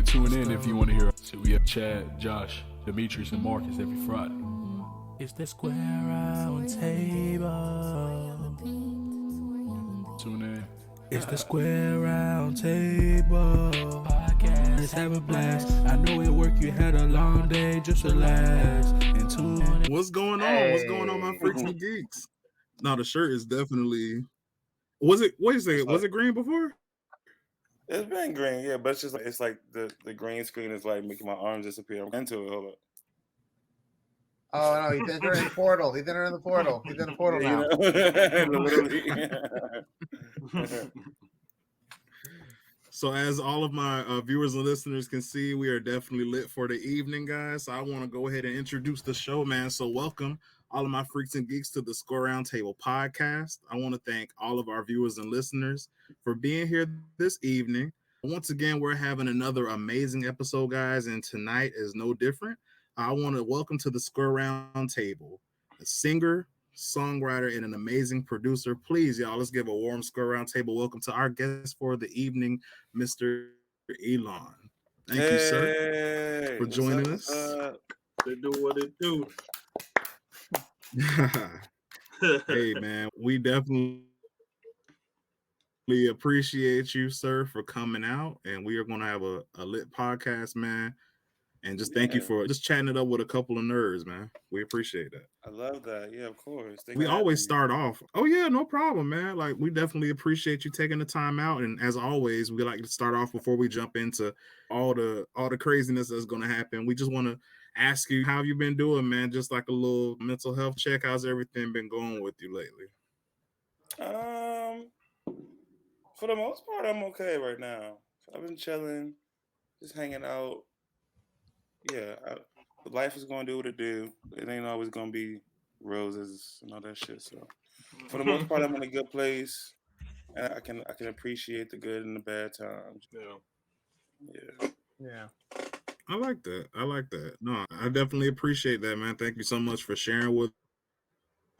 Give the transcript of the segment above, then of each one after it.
tune in if you want to hear. So we have Chad, Josh, Dmitri, and Marcus every Friday. It's the Square Round Table. Tune in. It's the Square Round Table podcast. Let's have a blast. I know at work you had a long day. Just relax and tune in. What's going on? What's going on, my freaks and geeks? No, the shirt is definitely. Was it? Wait a second. Was it green before? It's been green, yeah, but it's like the green screen is like making my arms disappear. I'm into it. Hold up. Oh no, he did it in the portal. He did it in the portal. He's in the portal now. So as all of my viewers and listeners can see, we are definitely lit for the evening, guys. So I want to go ahead and introduce the show, man. So welcome all of my freaks and geeks to the Square Round Table podcast. I want to thank all of our viewers and listeners for being here this evening. Once again, we're having another amazing episode, guys, and tonight is no different. I want to welcome to the Square Round Table a singer, songwriter, and an amazing producer. Please, y'all, let's give a warm Square Round Table welcome to our guest for the evening, Mr. Elon. Thank you, sir, for joining us. They do what they do. Hey, man, we definitely appreciate you, sir, for coming out, and we are going to have a lit podcast, man. And just thank you for just chatting it up with a couple of nerds, man. We appreciate that. I love that. Yeah, of course. We always start off. Oh, yeah, no problem, man. Like, we definitely appreciate you taking the time out. And as always, we like to start off before we jump into all the craziness that's going to happen. We just want to ask you, how have you been doing, man? Just like a little mental health check. How's everything been going with you lately? For the most part, I'm okay right now. I've been chilling, just hanging out. Yeah, life is going to do what it do. It ain't always going to be roses and all that shit. So for the most part, I'm in a good place, and I can appreciate the good and the bad times. Yeah. I like that. No, I definitely appreciate that, man. Thank you so much for sharing with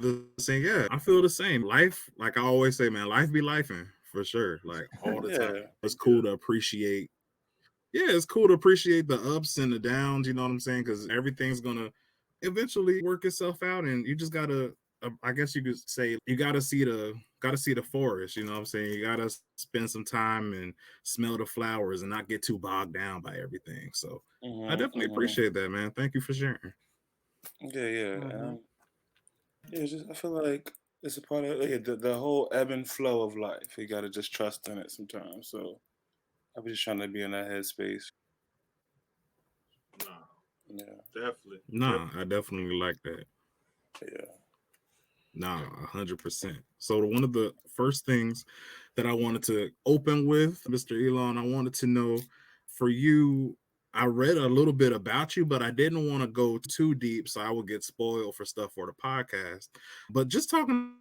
us. And yeah, I feel the same. Life, like I always say, man, life be lifing for sure. Like all the time. It's cool to appreciate. Yeah, it's cool to appreciate the ups and the downs, you know what I'm saying? Because everything's gonna eventually work itself out, and you just gotta, I guess you could say, you gotta see the forest, you know what I'm saying? You gotta spend some time and smell the flowers and not get too bogged down by everything. So I definitely appreciate that, man. Thank you for sharing. Yeah. I feel like it's a part of the whole ebb and flow of life. You gotta just trust in it sometimes. So I was just trying to be in that headspace. Definitely. I definitely like that. Yeah. 100%. So one of the first things that I wanted to open with, Mr. Elon, I wanted to know for you, I read a little bit about you, but I didn't want to go too deep so I would get spoiled for stuff for the podcast. But just talking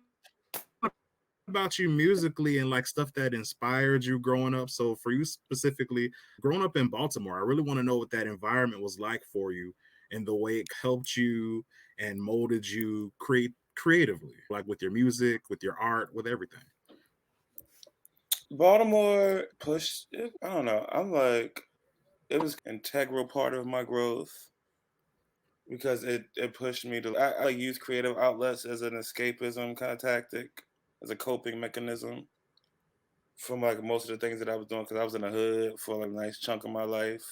about you musically and like stuff that inspired you growing up. So for you specifically, growing up in Baltimore, I really want to know what that environment was like for you and the way it helped you and molded you creatively, like with your music, with your art, with everything. Baltimore pushed it. I don't know. I'm like, it was an integral part of my growth because it pushed me to I use creative outlets as an escapism kind of tactic, as a coping mechanism from like most of the things that I was doing, because I was in the hood for like a nice chunk of my life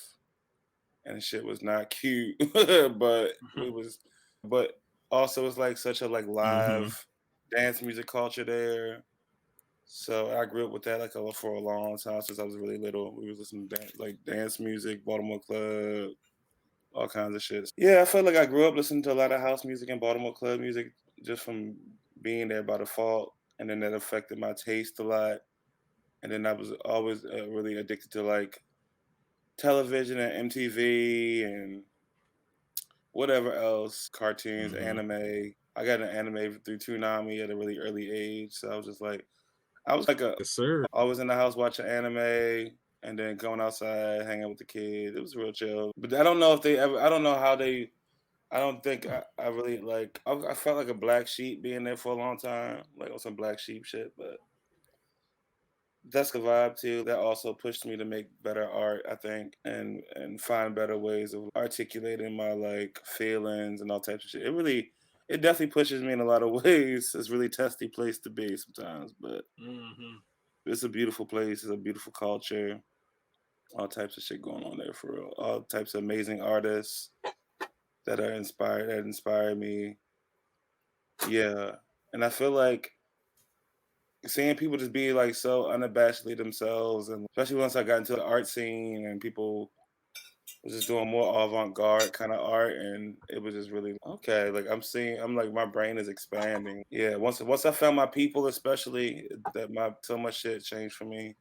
and shit was not cute. but also it's like such a like live dance music culture there. So I grew up with that for a long time, since I was really little. We was listening to dance music, Baltimore club, all kinds of shit. Yeah, I felt like I grew up listening to a lot of house music and Baltimore club music just from being there by default. And then that affected my taste a lot. And then I was always really addicted to like television and MTV and whatever else, cartoons, anime. I got an anime through Toonami at a really early age. So I was just like, yes, sir. always in the house watching anime and then going outside, hanging with the kids. It was real chill. But I don't know if they ever, I don't know how they, I don't think I really like, I felt like a black sheep being there for a long time, like on some black sheep shit, but that's the vibe too. That also pushed me to make better art, I think, and find better ways of articulating my like feelings and all types of shit. It definitely pushes me in a lot of ways. It's a really testy place to be sometimes, but it's a beautiful place. It's a beautiful culture. All types of shit going on there for real. All types of amazing artists that inspire me. Yeah, and I feel like seeing people just be like so unabashedly themselves, and especially once I got into the art scene and people was just doing more avant-garde kind of art, and it was just really okay. Like I'm like my brain is expanding. Yeah, once I found my people, especially that my so much shit changed for me.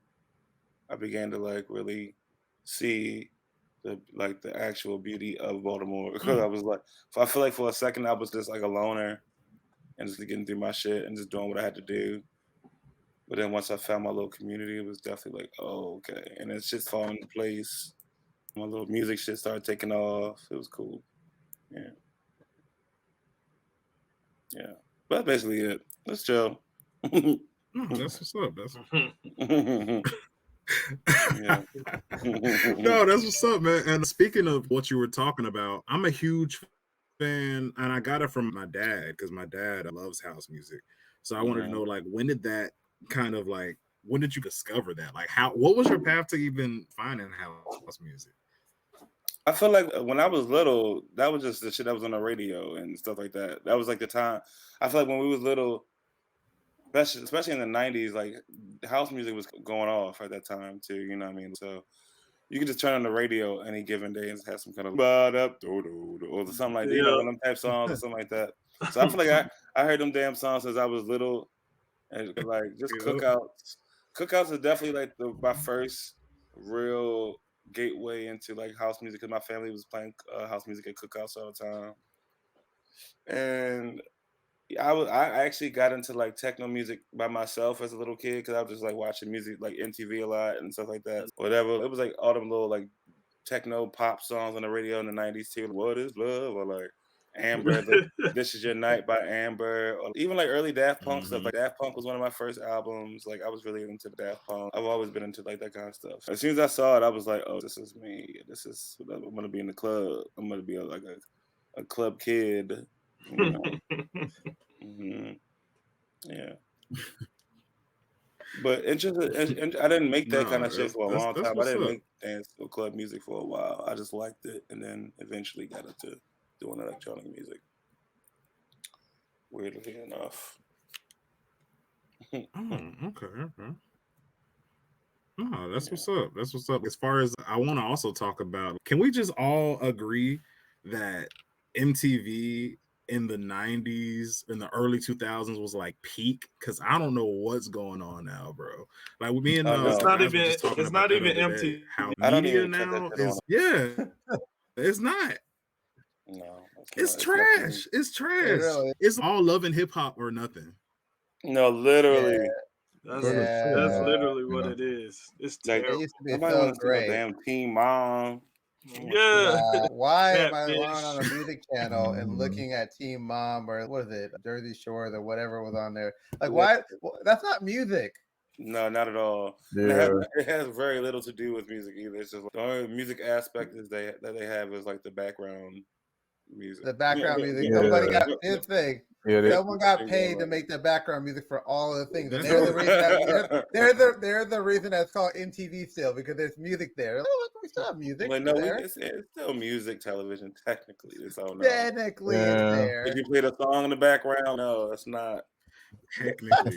I began to like really see the actual beauty of Baltimore because I was like, I feel like for a second I was just like a loner and just getting through my shit and just doing what I had to do. But then once I found my little community, it was definitely like, oh, okay. And it's just falling into place. My little music shit started taking off. It was cool. Yeah. Yeah. But that's basically it. Let's chill. No, that's what's up. That's Yeah. no, that's what's up, man. And speaking of what you were talking about, I'm a huge fan, and I got it from my dad because my dad loves house music. So I wanted to know, like, when did that kind of like, when did you discover that? Like, what was your path to even finding house music? I feel like when I was little, that was just the shit that was on the radio and stuff like that. That was like the time. I feel like when we was little, especially in the '90s, like house music was going off at that time too. You know what I mean? So you could just turn on the radio any given day and have some kind of or something like that, you know, one of them type songs or something like that. So I feel like I heard them damn songs since I was little, and like just cookouts. Cookouts is definitely like my first real gateway into like house music because my family was playing house music at cookouts all the time, and I actually got into like techno music by myself as a little kid because I was just like watching music like MTV a lot and stuff like that. Whatever. It was like all them little like techno pop songs on the radio in the '90s too. What is love? Or like Amber, This Is Your Night by Amber, or even like early Daft Punk stuff. Like Daft Punk was one of my first albums. Like I was really into Daft Punk. I've always been into like that kind of stuff. As soon as I saw it, I was like, oh, this is me. This is I'm gonna be in the club. I'm gonna be like a club kid. You know? Yeah. But I didn't make that kind of shit for a long time. I didn't make dance or club music for a while. I just liked it, and then eventually got into doing electronic music. Weirdly enough. Okay. No, that's what's up. That's what's up. As far as I want to also talk about, can we just all agree that MTV in the 90s, in the early 2000s was like peak? Because I don't know what's going on now, bro. Like with me and it's not guys were even just talking it's about not even that other empty. day, how I don't media even check that now shit is it's not. No, It's trash. It's trash. It's all love and hip hop or nothing. No, literally. That's literally what it is. It's terrible. It used to be Nobody so wants to see no great. damn Teen Mom. Yeah. Why am I Catfish. going on a music channel and looking at Teen Mom or what is it, Jersey Shore or whatever was on there? Like, why? Well, that's not music. No, not at all. Yeah. It has very little to do with music either. It's just like, the only music aspect is that they have is like the background music. The background music. Yeah. Somebody got his thing. Yeah, Someone got paid to make the background music for all of the things. And they're the reason they're the reason that's called MTV still because there's music there. Oh, we still have music. Like, no, there. it's still music television. Technically, it's all no. Technically, it's there. If you played a song in the background, no, it's not. Technically,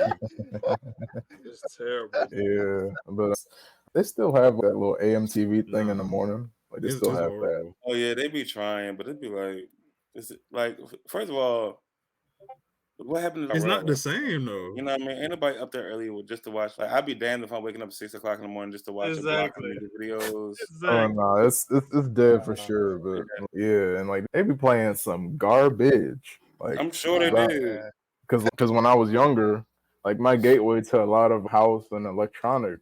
it's terrible. Yeah, but they still have that little AMTV thing in the morning. Like they still have that. Oh yeah, they be trying, but it'd be like, first of all, what happened to it's not the same though. You know what I mean? Ain't nobody up there early just to watch. Like I'd be damned if I'm waking up at 6 o'clock in the morning just to watch a block of music videos. Oh no, it's dead for sure. But yeah, and like they be playing some garbage. Like I'm sure they do. Because when I was younger, like my gateway to a lot of house and electronic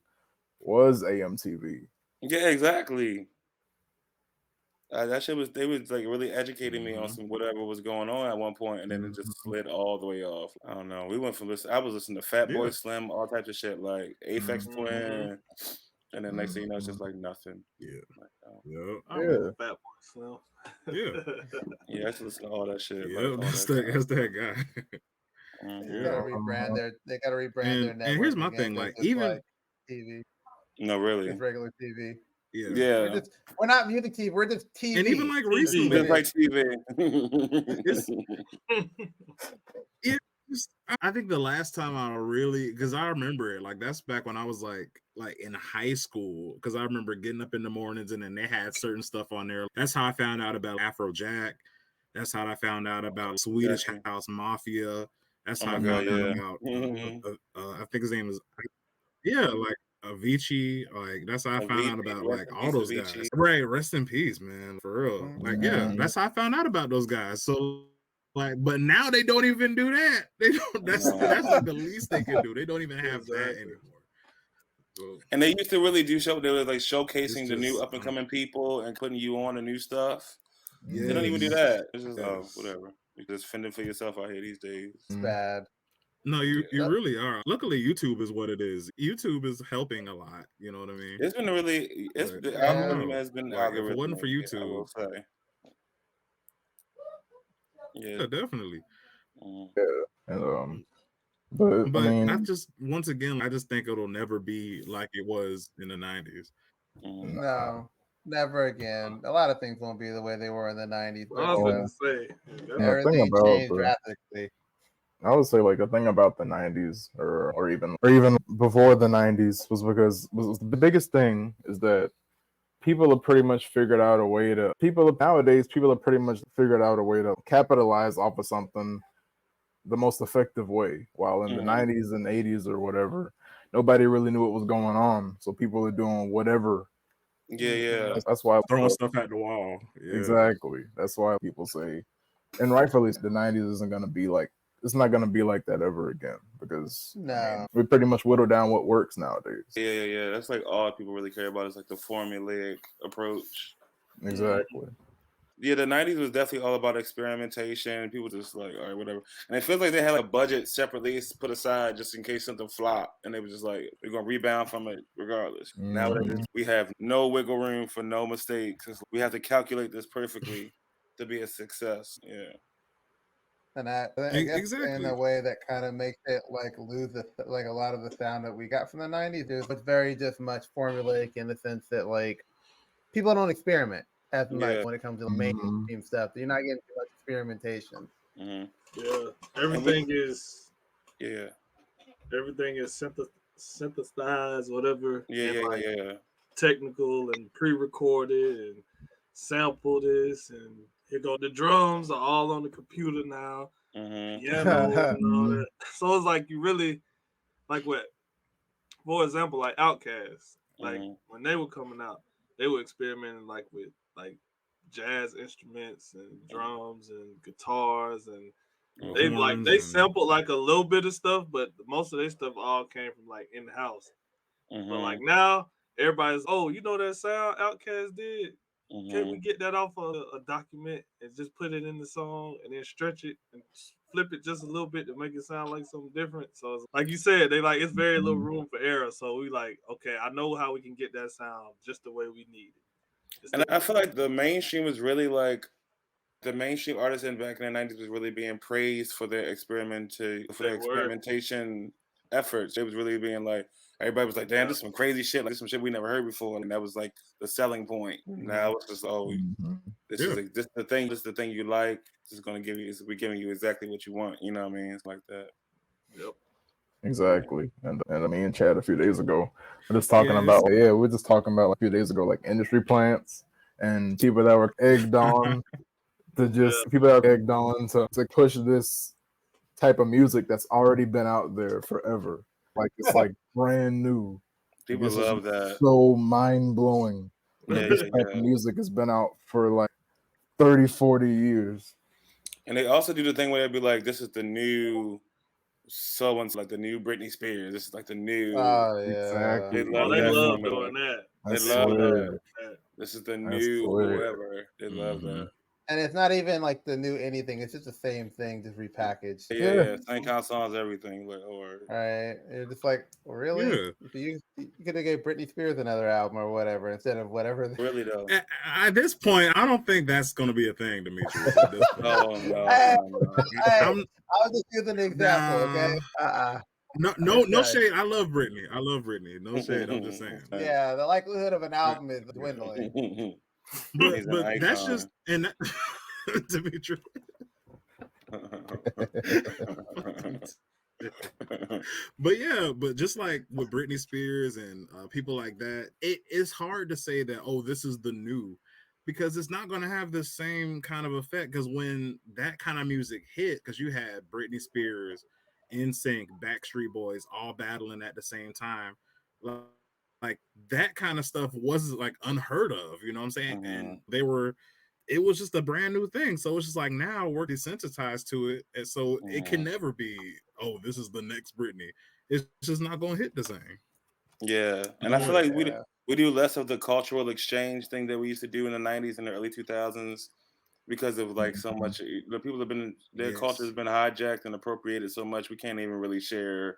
was AMTV. Yeah, exactly. That shit was they was like really educating me on some whatever was going on at one point, and then it just slid all the way off. I don't know. We went from I was listening to Fat Boy Slim, all types of shit like Aphex Twin, and then next thing you know, it's just like nothing. Yeah. Like, Yep. I remember Fat Boy Slim. Yeah. yeah, I used to listen to all that shit. Yep. Like, all That's that guy. They gotta rebrand their. They gotta rebrand their network. And here's my again, thing, like 'cause it's even like TV, No, really. it's regular TV. yeah. Yeah. We're not music TV. We're just TV. And even like TV. recently, Just like it's, TV. it's, I think the last time I really, because I remember it, like that's back when I was like in high school, because I remember getting up in the mornings and then they had certain stuff on there. That's how I found out about Afrojack. That's how I found out about Swedish House Mafia. That's how I found out about I think his name is like Avicii. Like that's how I found out about like all those guys. Right, rest in peace, man. For real. Like that's how I found out about those guys. So like, but now they don't even do that. They don't. That's like the least they can do. They don't even have that anymore. So, and they used to really do show. They were like showcasing the new up and coming people and putting you on the new stuff. They don't even do that. It's just whatever. You're just fending for yourself out here these days. It's bad. No, you really are. Luckily, YouTube is what it is. YouTube is helping a lot. You know what I mean? It's been really. The algorithm has been algorithm. If it wasn't for YouTube, I will say. Yeah, definitely. Yeah, and but I mean, I just once again, I just think it'll never be like it was in the 90s. No, never again. A lot of things won't be the way they were in the 90s. I was going to say, everything changed drastically. I would say like the thing about the 90s or even before the 90s was because the biggest thing is that people have pretty much figured out a way to nowadays people have pretty much figured out a way to capitalize off of something the most effective way. While in the 90s and 80s or whatever, nobody really knew what was going on, so people are doing whatever. Yeah. That's why throwing stuff at the wall. Yeah. Exactly. That's why people say, and rightfully, the 90s isn't going to be like. It's not going to be like that ever again because we pretty much whittle down what works nowadays. Yeah. That's like all people really care about is like the formulaic approach. Exactly. Yeah, the 90s was definitely all about experimentation. People just like, all right, whatever. And it feels like they had like a budget separately put aside just in case something flopped. And they were just like, we're going to rebound from it regardless. Nowadays, we have no wiggle room for no mistakes. We have to calculate this perfectly to be a success. Yeah. And I guess in a way that kind of makes it like lose like a lot of the sound that we got from the 90s. It was very just much formulaic in the sense that like people don't experiment as much when it comes to mainstream stuff. You're not getting too much experimentation. Yeah, everything is synthesized, whatever. Yeah. Technical and pre-recorded and sample this and here go the drums are all on the computer now. Piano and all that. So it's like you really like for example, like Outkast, like when they were coming out, they were experimenting like with like jazz instruments and drums and guitars and they sampled like a little bit of stuff, but most of their stuff all came from like in the house. But like now everybody's you know that sound Outkast did? Can we get that off of a document and just put it in the song and then stretch it and flip it just a little bit to make it sound like something different? So it's, like you said, they like it's very little room for error. So we like, okay, I know how we can get that sound just the way we need it. And I feel like the mainstream was really like the mainstream artists back in the 90s was really being praised for their experimentation efforts. It was really being like everybody was like, damn, this is some crazy shit, like this is some shit we never heard before, and that was like the selling point. Now it's just this is the thing you like. This is gonna give you. We're giving you exactly what you want. You know what I mean? It's like that. Yep. Exactly. And I mean, in chat a few days ago, we're just talking about like, a few days ago like industry plants and people that were egged on to push this type of music that's already been out there forever. Like it's like brand new. People love that. So mind blowing. This type of music has been out for like 30, 40 years. And they also do the thing where they'd be like, this is the new so into like the new Britney Spears. This is like the new. Oh yeah, Exactly. They love they that. love So doing much. that. They That's love weird. that. This is the That's new weird. whoever. They love that. and it's not even like the new anything. It's just the same thing, just repackaged. Yeah. Same kind of songs, everything. Or Right? You're just like, really? Yeah. You could have gave Britney Spears another album or whatever instead of whatever. really though. At this point, I don't think that's going to be a thing, Demetrius. At this point. No. Hey, I was just using an example, okay? No shade. I love Britney. No shade. I'm just saying. Yeah, the likelihood of an album is dwindling. But that's just and that, Dimitri. but just like with Britney Spears and people like that, it is hard to say that this is the new, because it's not going to have the same kind of effect. Because when that kind of music hit, because you had Britney Spears, NSYNC, Backstreet Boys all battling at the same time, like that kind of stuff wasn't like unheard of, you know what I'm saying? And it was just a brand new thing. So it's just like now we're desensitized to it. And so it can never be, this is the next Britney. It's just not going to hit the same. Yeah. And I feel like we do less of the cultural exchange thing that we used to do in the 90s and the early 2000s because of like so much, the people have been, their culture has been hijacked and appropriated so much. We can't even really share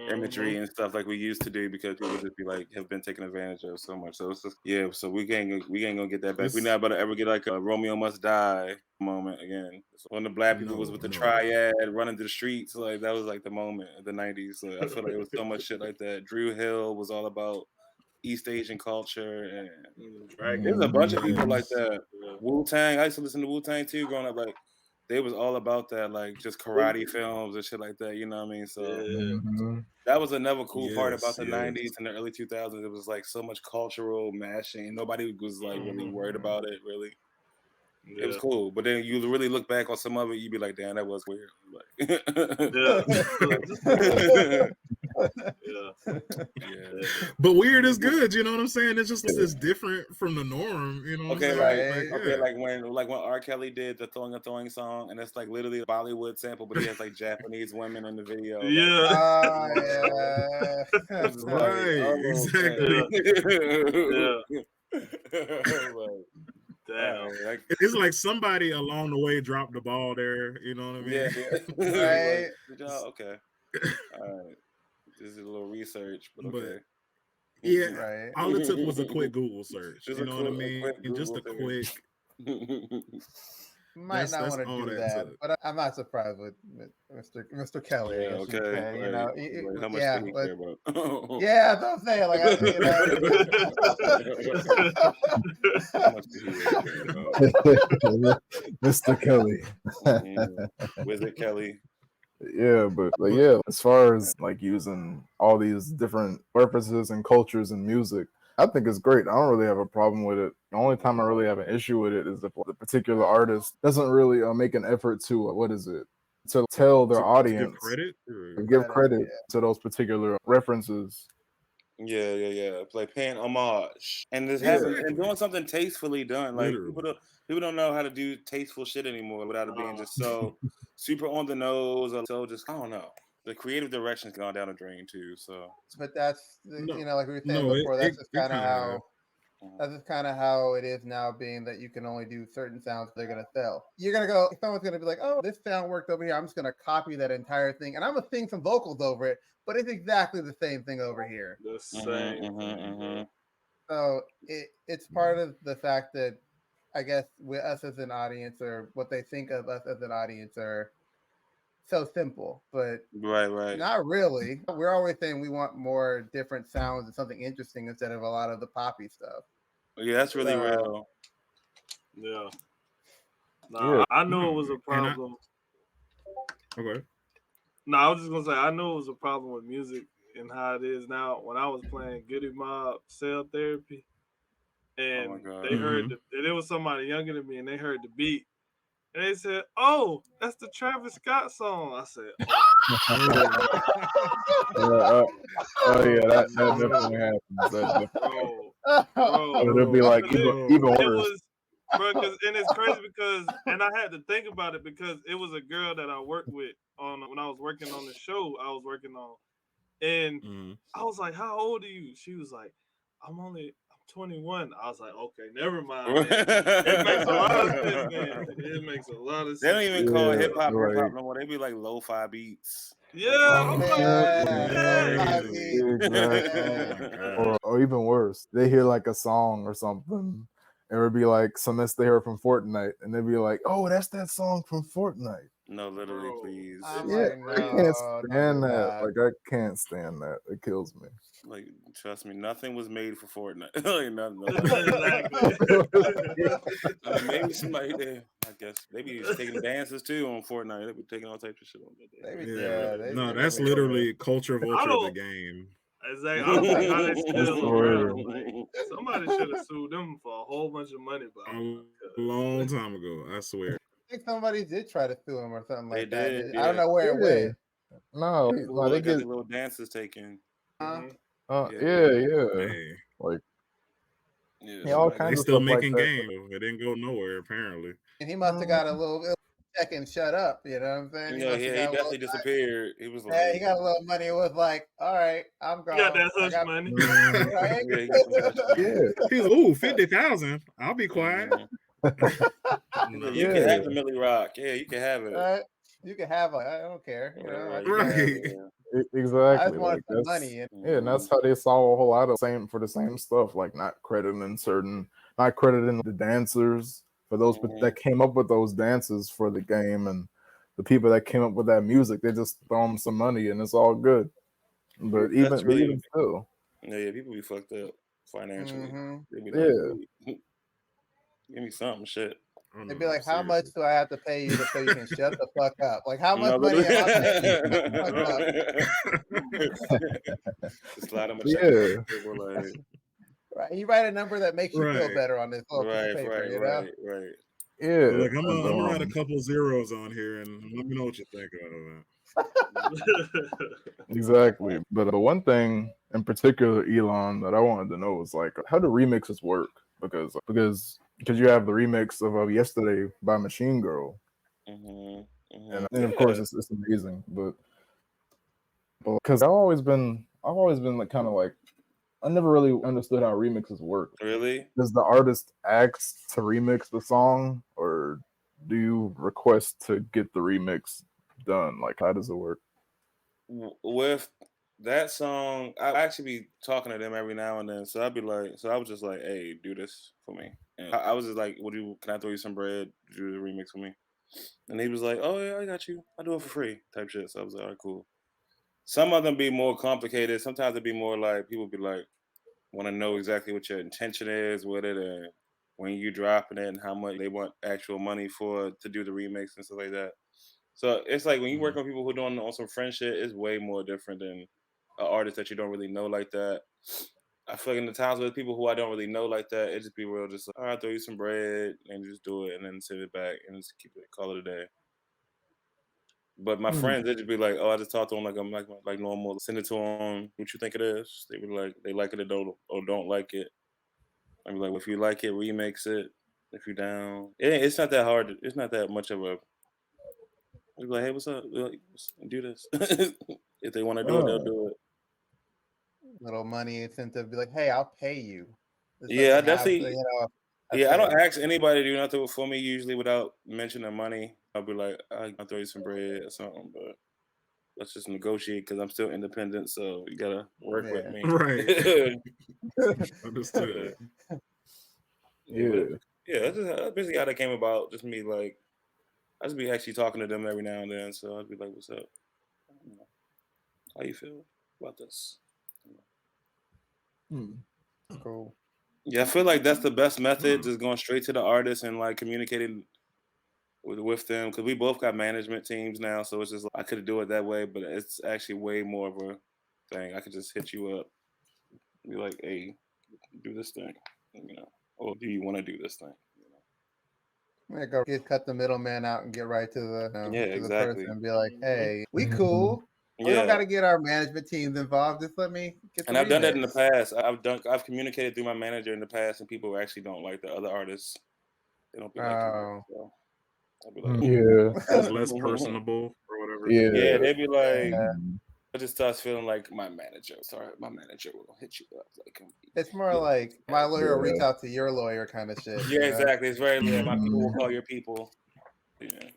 imagery and stuff like we used to do because people just be like have been taken advantage of so much. So it's just so we ain't gonna get that back. We're not about to ever get like a Romeo Must Die moment again. So when the black people was with the triad running through the streets, like that was like the moment of the 90s. So I feel like it was so much shit like that. Drew Hill was all about East Asian culture, and there's a bunch of people like that. Wu-Tang, I used to listen to Wu-Tang too growing up. Like they was all about that, like just karate films and shit like that. You know what I mean? So that was another cool part about the 90s and the early 2000s. It was like so much cultural mashing. Nobody was like really worried about it. Really, it was cool. But then you really look back on some of it, you'd be like, "Damn, that was weird." But weird is good. You know what I'm saying? It's just it's different from the norm. You know? What I'm saying? Like when R. Kelly did the Throwing Song, and it's like literally a Bollywood sample, but he has like Japanese women in the video. Exactly. Damn. It's like somebody along the way dropped the ball there. You know what I mean? Right. Good job. Okay. All right. This is a little research, but okay. All it took was a quick Google search. You know what I mean? Just a quick. Might not want to do that, but I'm not surprised with Mr. Kelly. Yeah, okay. Say, you know, how much do you care about? Yeah, that's what I'm saying. Like, Mr. Kelly. Wizard Kelly. Yeah, but as far as like using all these different references and cultures and music, I think it's great. I don't really have a problem with it. The only time I really have an issue with it is if the particular artist doesn't really make an effort to to tell their audience, give credit to those particular references. Yeah. Like paying homage and this and doing something tastefully done. Like people don't know how to do tasteful shit anymore without it being just so super on the nose or so just I don't know. The creative direction's gone down the drain too. So, but that's like we were saying before. That's just kind of how. That's just kind of how it is now, being that you can only do certain sounds they're gonna sell. You're gonna go. Someone's gonna be like, "Oh, this sound worked over here. I'm just gonna copy that entire thing, and I'm gonna sing some vocals over it." But it's exactly the same thing over here. The same. So it's part of the fact that I guess with us as an audience, or what they think of us as an audience, are so simple, but right, not really. We're always saying we want more different sounds and something interesting instead of a lot of the poppy stuff. Yeah, that's really real. Yeah. I knew it was a problem. Okay. No, I was just gonna say I knew it was a problem with music and how it is now. When I was playing Goody Mob Cell Therapy, and they heard there was somebody younger than me, and they heard the beat. And they said, "Oh, that's the Travis Scott song." I said, that definitely happens. Bro. It'll be like even worse. bro. And it's crazy because, and I had to think about it because it was a girl that I worked with on when I was working on the show I was working on, and I was like, "How old are you?" She was like, I'm 21. I was like, okay, never mind. It makes a lot of sense, man. It makes a lot of sense. They don't even call hip hop no more. They be like lo-fi beats. Yeah, I'm like, or even worse, they hear like a song or something, and it would be like something they heard from Fortnite, and they'd be like, "Oh, that's that song from Fortnite." No, literally, please. I'm yeah, like, no, I can't stand that. Like, I can't stand that. It kills me. Like, trust me, nothing was made for Fortnite. Like, nothing. I mean, maybe somebody there, I guess, they be taking dances too on Fortnite. They be taking all types of shit on that. No, that's literally culture vulture of the game. Exactly. I don't know how they still around. Like, somebody should have sued them for a whole bunch of money, but a long time ago, I swear. I think somebody did try to sue him or something like that. Did, I don't know where it went. No, they get the little dances taken. Yeah. Hey. Like, all kinds of still making like games. It didn't go nowhere apparently. And he must have got a little check and shut up. You know what I'm saying? Yeah, he definitely disappeared. He was like, he got a little money. It was like, all right, I'm gone. You got that hush money. Right? He's 50,000. I'll be quiet. You can have the Millie Rock. Yeah, you can have it. You can have it. I don't care. You know, right. Exactly. I just want some money. Yeah, and that's how they saw a whole lot of the same stuff, like not crediting the dancers for those that came up with those dances for the game, and the people that came up with that music. They just throw them some money, and it's all good. But even still, yeah, people be fucked up financially. They be like, give me something, shit. They'd be like, "How much do I have to pay you so you can shut the fuck up? Like, how much money am I paying you to shut the fuck up?" Slide them a check. Right. You write a number that makes you feel better on this little piece of paper, you know? Right. Yeah. Like, I'm gonna write a couple zeros on here and let me know what you think of that. Exactly. But the one thing in particular, Elon, that I wanted to know was like, how do remixes work? Because you have the remix of Yesterday by Machine Girl, and of course it's amazing. But because I've always been like kind of like, I never really understood how remixes work. Really? Does the artist ask to remix the song, or do you request to get the remix done? Like, how does it work? With that song, I actually be talking to them every now and then. So I'd be like, I was just like, hey, do this for me. And I was just like, can I throw you some bread? Do the remix for me? And he was like, oh yeah, I got you. I'll do it for free type shit. So I was like, all right, cool. Some of them be more complicated. Sometimes it'd be more like, people be like, want to know exactly what your intention is with it, and when you dropping it and how much they want actual money to do the remix and stuff like that. So it's like when you work on people who are doing on some friend shit, it's way more different than an artist that you don't really know like that. I feel like in the times with people who I don't really know like that, it just be real, just like, all right, throw you some bread and just do it and then send it back and just call it a day. But my friends, they just be like, oh, I just talked to them like I'm like normal. Send it to them. What you think it is? They be like, they like it or don't like it. I be like, well, if you like it, remix it. If you're down, it's not that hard. It's not that much of a. Be like, hey, what's up? Like, do this. If they want to do it, they'll do it. Little money incentive. Be like, hey, I'll pay you. I definitely. I don't ask anybody to do nothing for me usually without mentioning money. I'll be like, I'll throw you some bread or something, but let's just negotiate because I'm still independent, so you gotta work with me. Right. Understood. That's basically how that came about. Just me, like, I just be actually talking to them every now and then, so I'd be like, what's up? How you feel about this? Cool. Yeah, I feel like that's the best method, just going straight to the artist and like communicating with them, because we both got management teams now, so it's just like, I could do it that way, but it's actually way more of a thing. I could just hit you up, be like, hey, do this thing, or do you want to do this thing? Go cut the middleman out and get right to the exactly. the person and be like, hey, we cool. We don't got to get our management teams involved. Just let me get the And I've done that in the remix. past. I've communicated through my manager in the past, and people actually don't like the other artists. They don't be liking that. So I'll be like, yeah, It's less personable or whatever. Yeah, they be like, Yeah. it just starts feeling like my manager. Sorry, my manager will hit you up. Like, It's more like my lawyer will reach out to your lawyer kind of shit. yeah, exactly. It's very my people will Mhm. call your people. Yeah.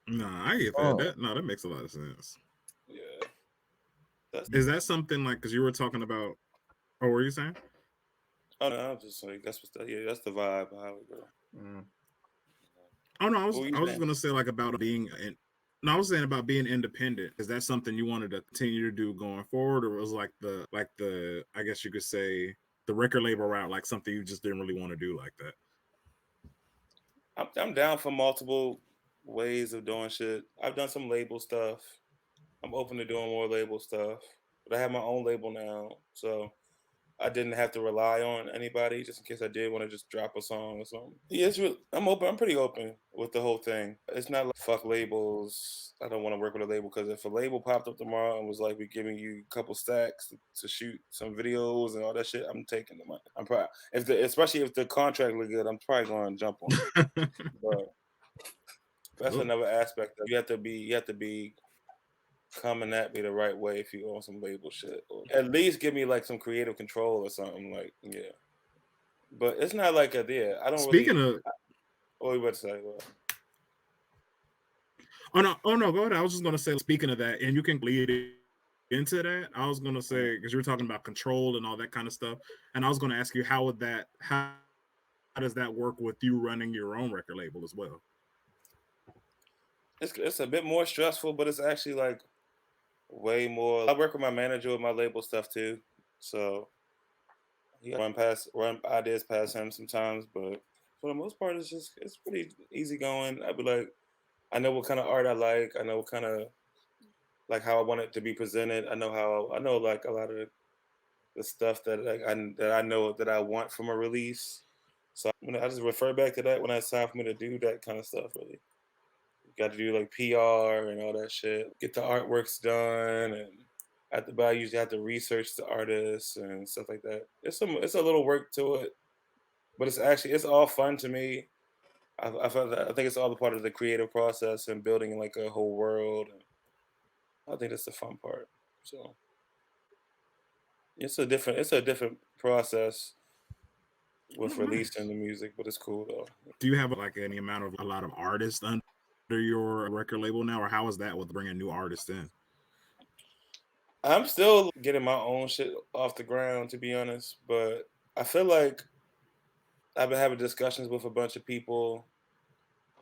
No, I get that. That makes a lot of sense. Yeah. Is that something like because you were talking about? Oh, what were you saying? Oh no, I'm just like that's that's the vibe of how we go. Oh no, I was just gonna say like about being. No, I was saying about being independent. Is that something you wanted to continue to do going forward, or was like the I guess you could say the record label route like something you just didn't really want to do like that? I'm down for multiple ways of doing shit. I've done some label stuff. I'm open to doing more label stuff, but I have my own label now, so I didn't have to rely on anybody just in case I did want to just drop a song or something. Yeah, it's real. I'm open. I'm pretty open with the whole thing. It's not like fuck labels. I don't want to work with a label because if a label popped up tomorrow and was like, "We're giving you a couple stacks to shoot some videos and all that shit," I'm taking the money. I'm probably especially if the contract look good, I'm probably going to jump on it. But that's another aspect of you have to be coming at me the right way if you own some label shit. Or at least give me like some creative control or something. Like, yeah. But it's not like I don't Speaking really of what you about to say? Well, oh no, go ahead. I was just gonna say speaking of that, and you can lead it into that. I was gonna say because you were talking about control and all that kind of stuff, and I was gonna ask you how does that work with you running your own record label as well? it's a bit more stressful, but it's actually like way more. I work with my manager with my label stuff too, so he run ideas past him sometimes. But for the most part, it's pretty easy going. I'd be like, I know what kind of art I like. I know what kind of like how I want it to be presented. I know like a lot of the stuff that I know that I want from a release. So I just refer back to that when it's time for me to do that kind of stuff. Really, you got to do like PR and all that shit. Get the artworks done, and I usually have to research the artists and stuff like that. It's a little work to it, but it's all fun to me. I think it's all a part of the creative process and building like a whole world. I think that's the fun part. So it's a different process with releasing the music, but it's cool though. Do you have like any amount of a lot of artists under your record label now, or how is that with bringing new artists in? I'm still getting my own shit off the ground, to be honest, but I feel like I've been having discussions with a bunch of people.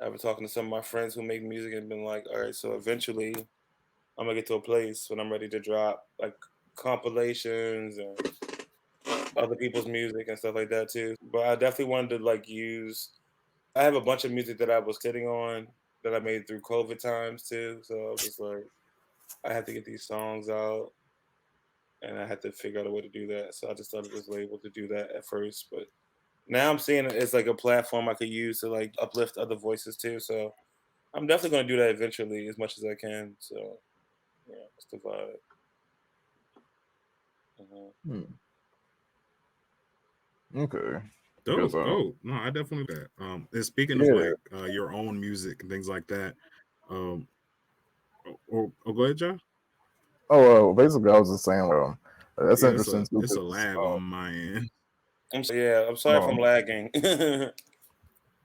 I've been talking to some of my friends who make music and been like, all right, so eventually I'm gonna get to a place when I'm ready to drop like compilations and other people's music and stuff like that too. But I definitely wanted to like I have a bunch of music that I was sitting on that I made through COVID times too. So I was just like, I had to get these songs out and I had to figure out a way to do that. So I just started this label to do that at first. But now I'm seeing it as like a platform I could use to like uplift other voices too. So I'm definitely gonna do that eventually as much as I can. So yeah, that's the vibe. Okay. Dope. No, I definitely that. And speaking of like your own music and things like that, go ahead, John. Basically, I was just saying, that's interesting too. It's a lag on my end. I'm sorry if I'm lagging. Yeah,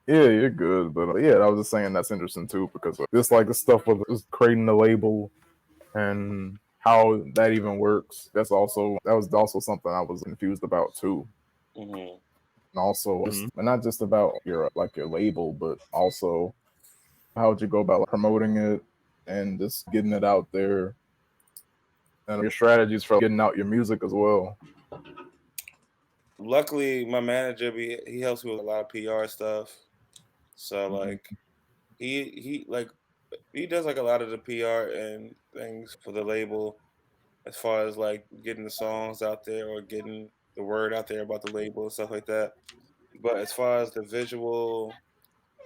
you're good, but I was just saying that's interesting too because just like the stuff with just creating the label and how that even works. That was also something I was confused about too. Mm-hmm. And also, not just about your label, but also how would you go about promoting it and just getting it out there, and your strategies for getting out your music as well. Luckily, my manager he helps me with a lot of PR stuff. So like he does like a lot of the PR and things for the label as far as like getting the songs out there or getting the word out there about the label and stuff like that. But as far as the visual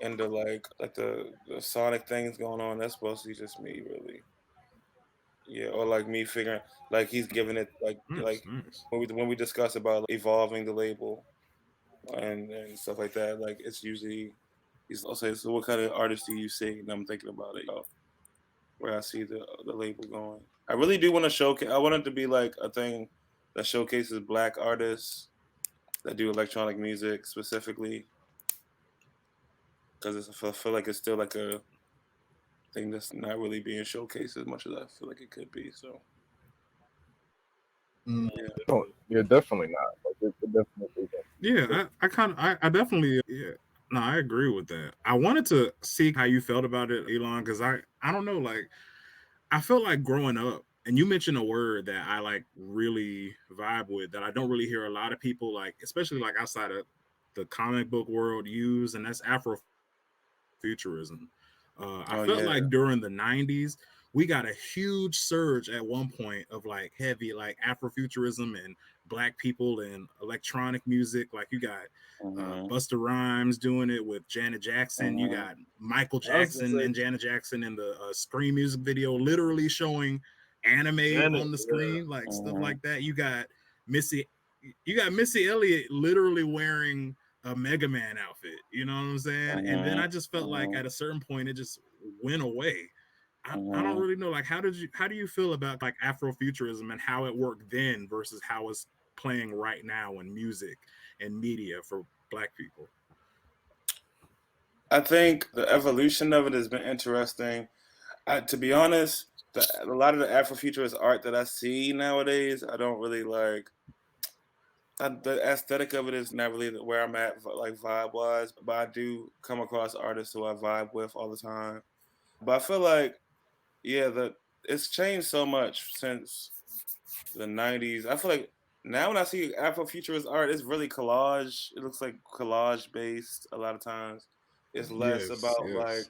and the like the sonic things going on, that's mostly just me really. Yeah, or like me figuring like he's giving it like Nice. when we discuss about evolving the label. and stuff like that. Like it's usually I'll say, so what kind of artist do you see? And I'm thinking about it, where I see the label going. I really do want to showcase. I want it to be like a thing that showcases Black artists that do electronic music specifically, because I feel like it's still like a thing that's not really being showcased as much as I feel like it could be. So. Yeah, definitely not. Like, it definitely isn't. Yeah, I definitely, yeah. No, I agree with that. I wanted to see how you felt about it, Elon, because I don't know, like, I felt like growing up, and you mentioned a word that I like really vibe with that I don't really hear a lot of people like, especially like outside of the comic book world use, and that's Afrofuturism. I felt like during the 90s, we got a huge surge at one point of like heavy like Afrofuturism and Black people and electronic music. Like you got Busta Rhymes doing it with Janet Jackson. You got Michael Jackson and Janet Jackson in the Scream music video, literally showing anime on the screen, like stuff like that. You got Missy Elliott literally wearing a Mega Man outfit, you know what I'm saying? And then I just felt like at a certain point it just went away. I don't really know, like how do you feel about like Afrofuturism and how it worked then versus how it's playing right now in music and media for Black people? I think the evolution of it has been interesting. To be honest, a lot of the Afrofuturist art that I see nowadays, I don't really like. The aesthetic of it is not really where I'm at, like vibe wise, but I do come across artists who I vibe with all the time. But I feel like, it's changed so much since the 90s. I feel like now when I see Afrofuturist art, it's really collage. It looks like collage based a lot of times. It's less about like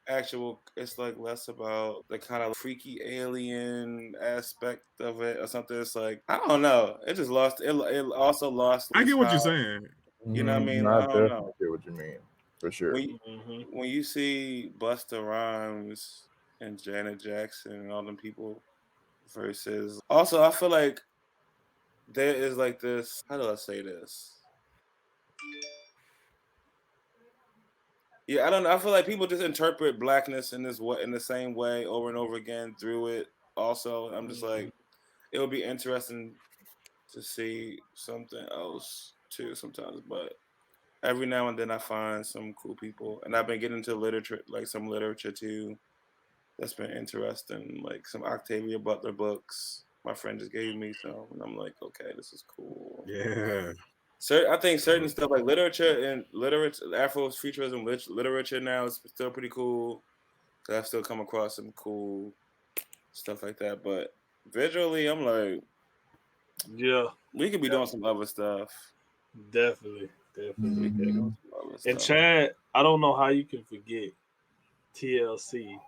actual, it's like less about the kind of freaky alien aspect of it or something. It's like, I don't know, it just lost it also lost. I get what you're saying, you know what I mean? I I don't definitely know. get what you mean, for sure. When you see Busta Rhymes and Janet Jackson and all them people versus, also I feel like there is like this, how do I say this? Yeah, I don't know. I feel like people just interpret Blackness in the same way over and over again through it. Also, I'm just like, it would be interesting to see something else too sometimes. But every now and then I find some cool people, and I've been getting into literature, like some literature too. That's been interesting, like some Octavia Butler books. My friend just gave me some, and I'm like, okay, this is cool. Yeah. I think certain stuff like literature, Afrofuturism literature now is still pretty cool. Cause I've still come across some cool stuff like that. But visually, I'm like, we could be doing some other stuff. Definitely. And Chad, I don't know how you can forget TLC.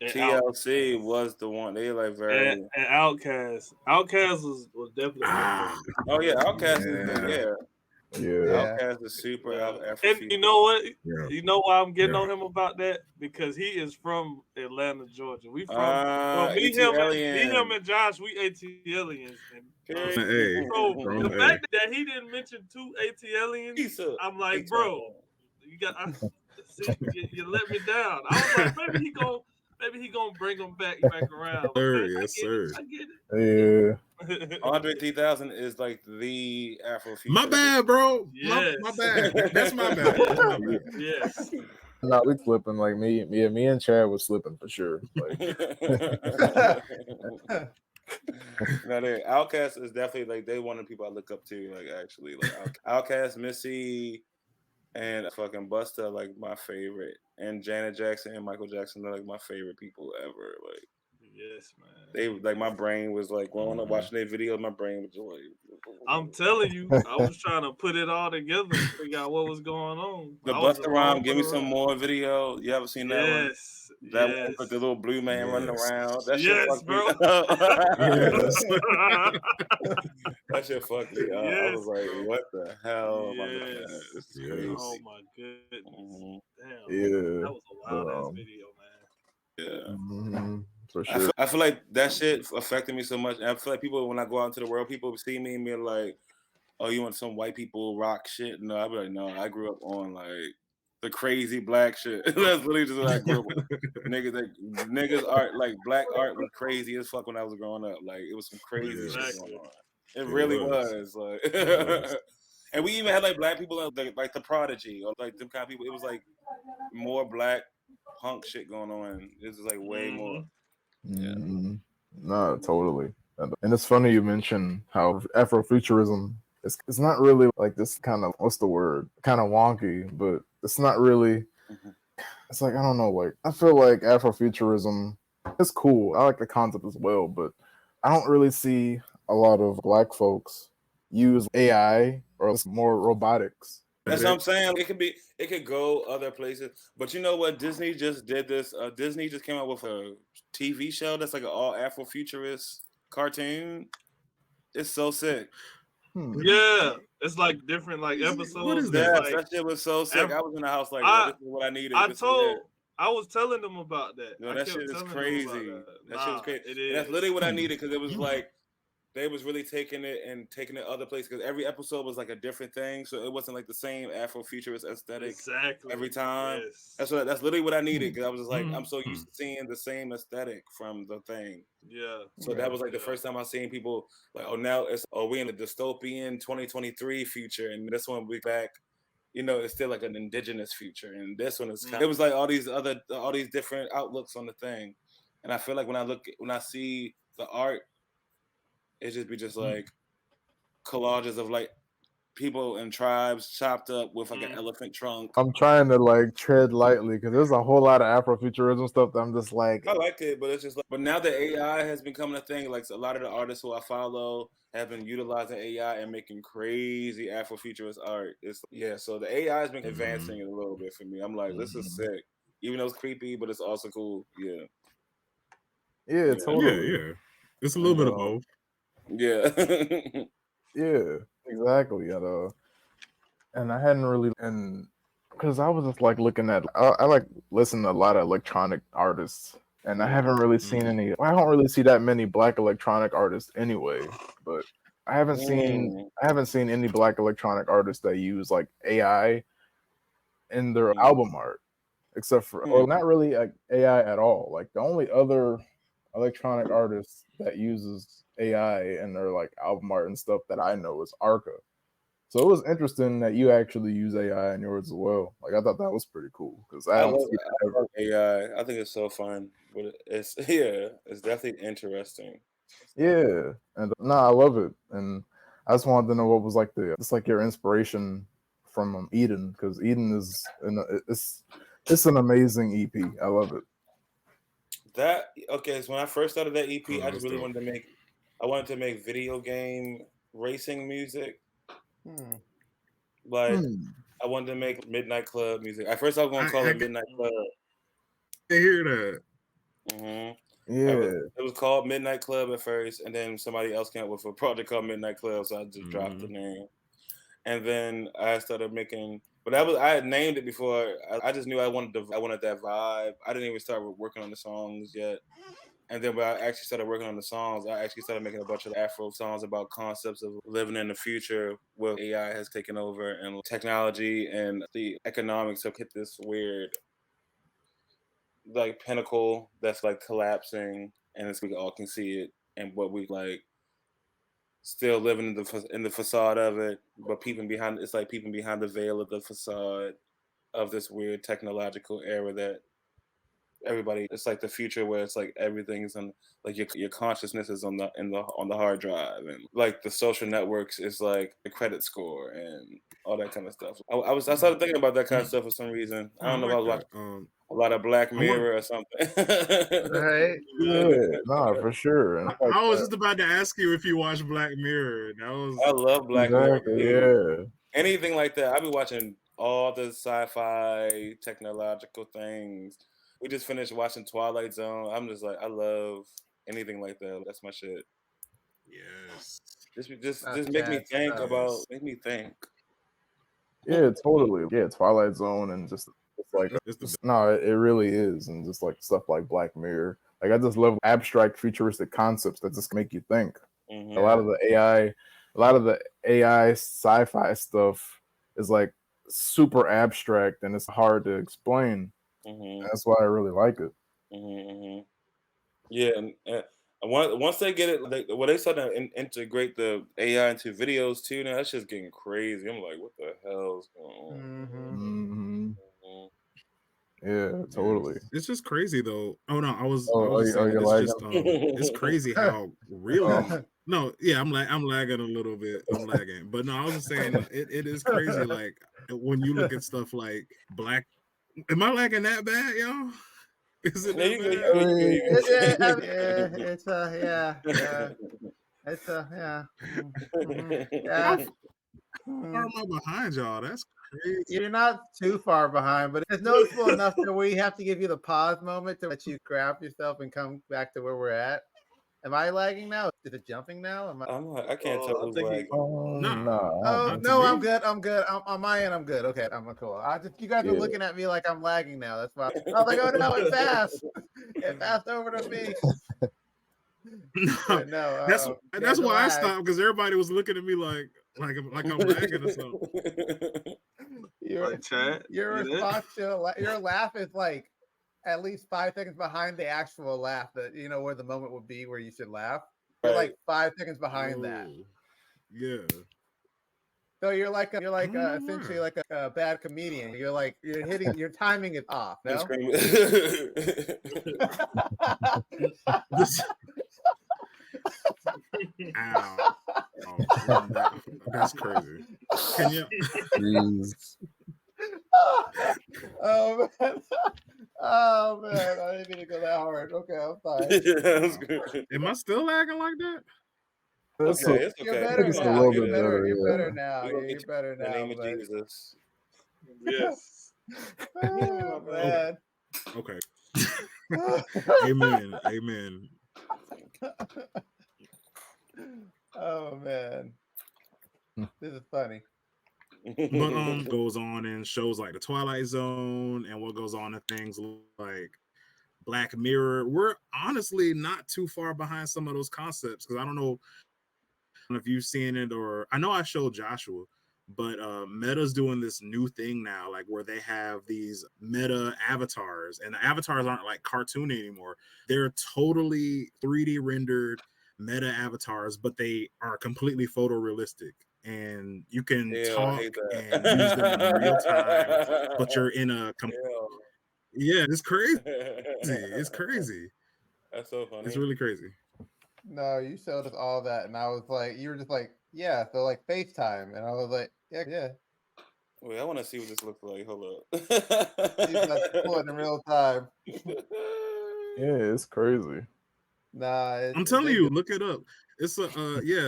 TLC was the one they like very and Outkast. Outkast was definitely. Oh yeah, Outkast Outkast is super And you know what? You know why I'm getting on him about that? Because he is from Atlanta, Georgia. We from me, him, and Josh. We ATLians. So the fact that he didn't mention two ATLians, I'm like, bro, you got. You let me down. I was like, maybe he gonna bring them back around. Yes, sir. I get it. Yeah. Andre 3000 is like the Afrofuturist. My bad, bro. Yes. My bad. That's my bad. Yes. No, we slipping. Like me and Chad was slipping for sure. Like. No, Outkast is definitely like they one of the people I look up to. Like actually, like Outkast, Missy, and fucking Busta, like my favorite, and Janet Jackson and Michael Jackson are like my favorite people ever. Like, yes, man. They like my brain was like growing up watching their videos. My brain was like, I'm telling you, I was trying to put it all together and figure out what was going on. The Busta Rhymes, give me some more video. You ever seen that one? Yes. That one with the little blue man running around. That shit fucked bro. me up. That shit fucked me up. I was like, what the hell? Yes. This is crazy. Oh my goodness. Damn. Yeah. That was a wild ass video, man. Yeah. Mm-hmm. For sure. I feel like that shit affected me so much. And I feel like people, when I go out into the world, people see me and be like, oh, you want some white people rock shit? No, I'd be like, no, I grew up on like the crazy black shit. That's literally just what I grew up with. Niggas art, like black art was crazy as fuck when I was growing up. Like it was some crazy shit going on. It really was. Like and we even had like black people like the Prodigy or like them kind of people. It was like more black punk shit going on. This is like way more. Yeah. No, totally. And it's funny you mention how Afrofuturism it's not really like this kind of, what's the word? Kind of wonky, but it's not really. It's like, I don't know, like I feel like Afrofuturism is cool. I like the concept as well, but I don't really see a lot of black folks use AI or more robotics. That's what I'm saying. It could go other places. But you know what? Disney just did this. Disney just came out with a TV show that's like an all Afrofuturist cartoon. It's so sick. Yeah, it's like different like episodes. What is that? Like, that shit was so sick. I was in the house like, this is what I needed. I was telling them about that. No, that shit is crazy. That shit was crazy. That's literally what I needed because it was like they was really taking it other places because every episode was like a different thing, so it wasn't like the same Afrofuturist aesthetic every time. Yes. That's literally what I needed because I was just like, I'm so used to seeing the same aesthetic from the thing. Yeah. So that was like the first time I seen people like, we in the dystopian 2023 future, and this one we back. You know, it's still like an indigenous future, and this one is. It was like all these different outlooks on the thing, and I feel like when I see the art. It just be like collages of like people and tribes chopped up with like an elephant trunk. I'm trying to like tread lightly because there's a whole lot of Afrofuturism stuff that I'm just like. I like it, but it's just like. But now that AI has become a thing, like a lot of the artists who I follow have been utilizing AI and making crazy Afrofuturist art. So the AI has been advancing it a little bit for me. I'm like, this is sick, even though it's creepy, but it's also cool. Yeah, totally. Yeah. It's a little bit of both. Yeah. Yeah, exactly. And I hadn't really, and because I was just like looking at, I like listen to a lot of electronic artists, and I haven't really seen any. I don't really see that many black electronic artists anyway. But I haven't seen any black electronic artists that use like AI in their album art, except for not really like AI at all. Like the only other electronic artist that uses AI in their like album art and stuff that I know is Arca. So it was interesting that you actually use AI in yours as well. Like I thought that was pretty cool because I love AI. I think it's so fun, but it's definitely interesting. Yeah, and I love it, and I just wanted to know what was like your inspiration from Eden, because Eden is it's an amazing EP. I love it. So when I first started that EP, I just really wanted to make video game racing music. Like I wanted to make Midnight Club music. At first I was going to call it Midnight Club. I hear that. Yeah. It was called Midnight Club at first, and then somebody else came up with a project called Midnight Club, so I just dropped the name. And then I started making, but I had named it before. I just knew I wanted that vibe. I didn't even start working on the songs yet. And then when I actually started working on the songs, I actually started making a bunch of Afro songs about concepts of living in the future where AI has taken over and technology and the economics have hit this weird like pinnacle that's like collapsing, and we all can see it, and what we like still living in the facade of it, but peeping behind the veil of the facade of this weird technological era that everybody, it's like the future where it's like everything's on, like your consciousness is on the hard drive, and like the social networks is like the credit score and all that kind of stuff. I started thinking about that kind of stuff for some reason. I don't know if I was watching a lot of Black Mirror or something. Right? Yeah, for sure. And I was just about to ask you if you watch Black Mirror. I love Black Mirror. Yeah. Anything like that. I've been watching all the sci-fi technological things. We just finished watching Twilight Zone. I'm just like, I love anything like that. That's my shit. Yes. Just make me think about. Make me think. Yeah, totally. Yeah, Twilight Zone and just it's like it really is, and just like stuff like Black Mirror. Like I just love abstract futuristic concepts that just make you think. A lot of the AI a lot of the AI sci-fi stuff is like super abstract and it's hard to explain. That's why I really like it. Yeah, and once they get it, they start to integrate the AI into videos too. Now that's just getting crazy. I'm like, what the hell's going on? Yeah, totally. It's just crazy though. Oh no, I was just are saying you it's lagging? just it's crazy how really no, yeah, I'm lagging a little bit. I'm lagging. But no, I was just saying it is crazy like when you look at stuff like Black. Am I lagging that bad, y'all? Is it that bad? Yeah. How far am I behind y'all? That's crazy. You're not too far behind, but it's noticeable enough that we have to give you the pause moment to let you grab yourself and come back to where we're at. Am I lagging now? Is it jumping now? I'm like, I can't tell who's lagging. No, I'm good. I'm good. On my end, I'm good. Okay, I'm cool. You guys are looking at me like I'm lagging now. That's why I was like, oh no, it passed. It passed over to me. No, that's why I stopped because everybody was looking at me like I'm lagging or something. Your response to your laugh is like at least 5 seconds behind the actual laugh that where the moment would be where you should laugh. You're like 5 seconds behind that. Yeah. So you're essentially like a bad comedian. Your timing is off. No? Ow. That's crazy. Can you? Oh man. Oh man, I didn't mean to go that hard. Okay, I'm fine. Am I still lagging like that? It's okay. You're better now. You're better now. You're better now. In the name of Jesus. Yes. Oh man. Okay. Amen. Amen. Oh man. This is funny. But goes on in shows like The Twilight Zone and what goes on in things like Black Mirror. We're honestly not too far behind some of those concepts because I don't know if you've seen it or I know I showed Joshua, but Meta's doing this new thing now, like where they have these meta avatars, and the avatars aren't like cartoon anymore. They're totally 3D rendered meta avatars, but they are completely photorealistic. And you can talk and use them in real time, but you're in a it's crazy. It's crazy. That's so funny. It's really crazy. No, you showed us all that, and I was like, you were just like, yeah, so like FaceTime, and I was like, yeah. Wait, I want to see what this looks like. Hold up. Pull it in real time. Yeah, it's crazy. Nah, I'm telling you, look it up. It's a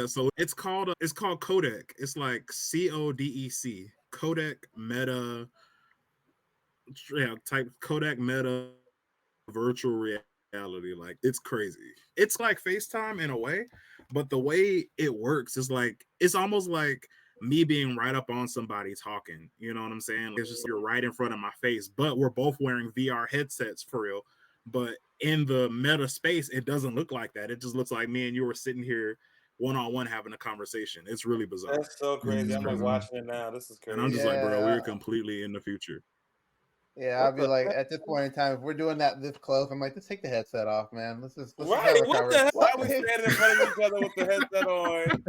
so it's called Codec. It's like CODEC. Codec Meta. Yeah, type Codec Meta virtual reality. Like it's crazy. It's like FaceTime in a way, but the way it works is like it's almost like me being right up on somebody talking. You know what I'm saying? It's just you're right in front of my face, but we're both wearing VR headsets for real. But in the meta space, it doesn't look like that. It just looks like me and you were sitting here one-on-one having a conversation. It's really bizarre. That's so crazy. I'm like watching it now. This is crazy. And I'm just like, bro, we're completely in the future. Yeah, I'll be like, at this point in time, if we're doing that this close, I'm like, just take the headset off, man. Let's right. What the hell? Why are we standing in front of each other with the headset on?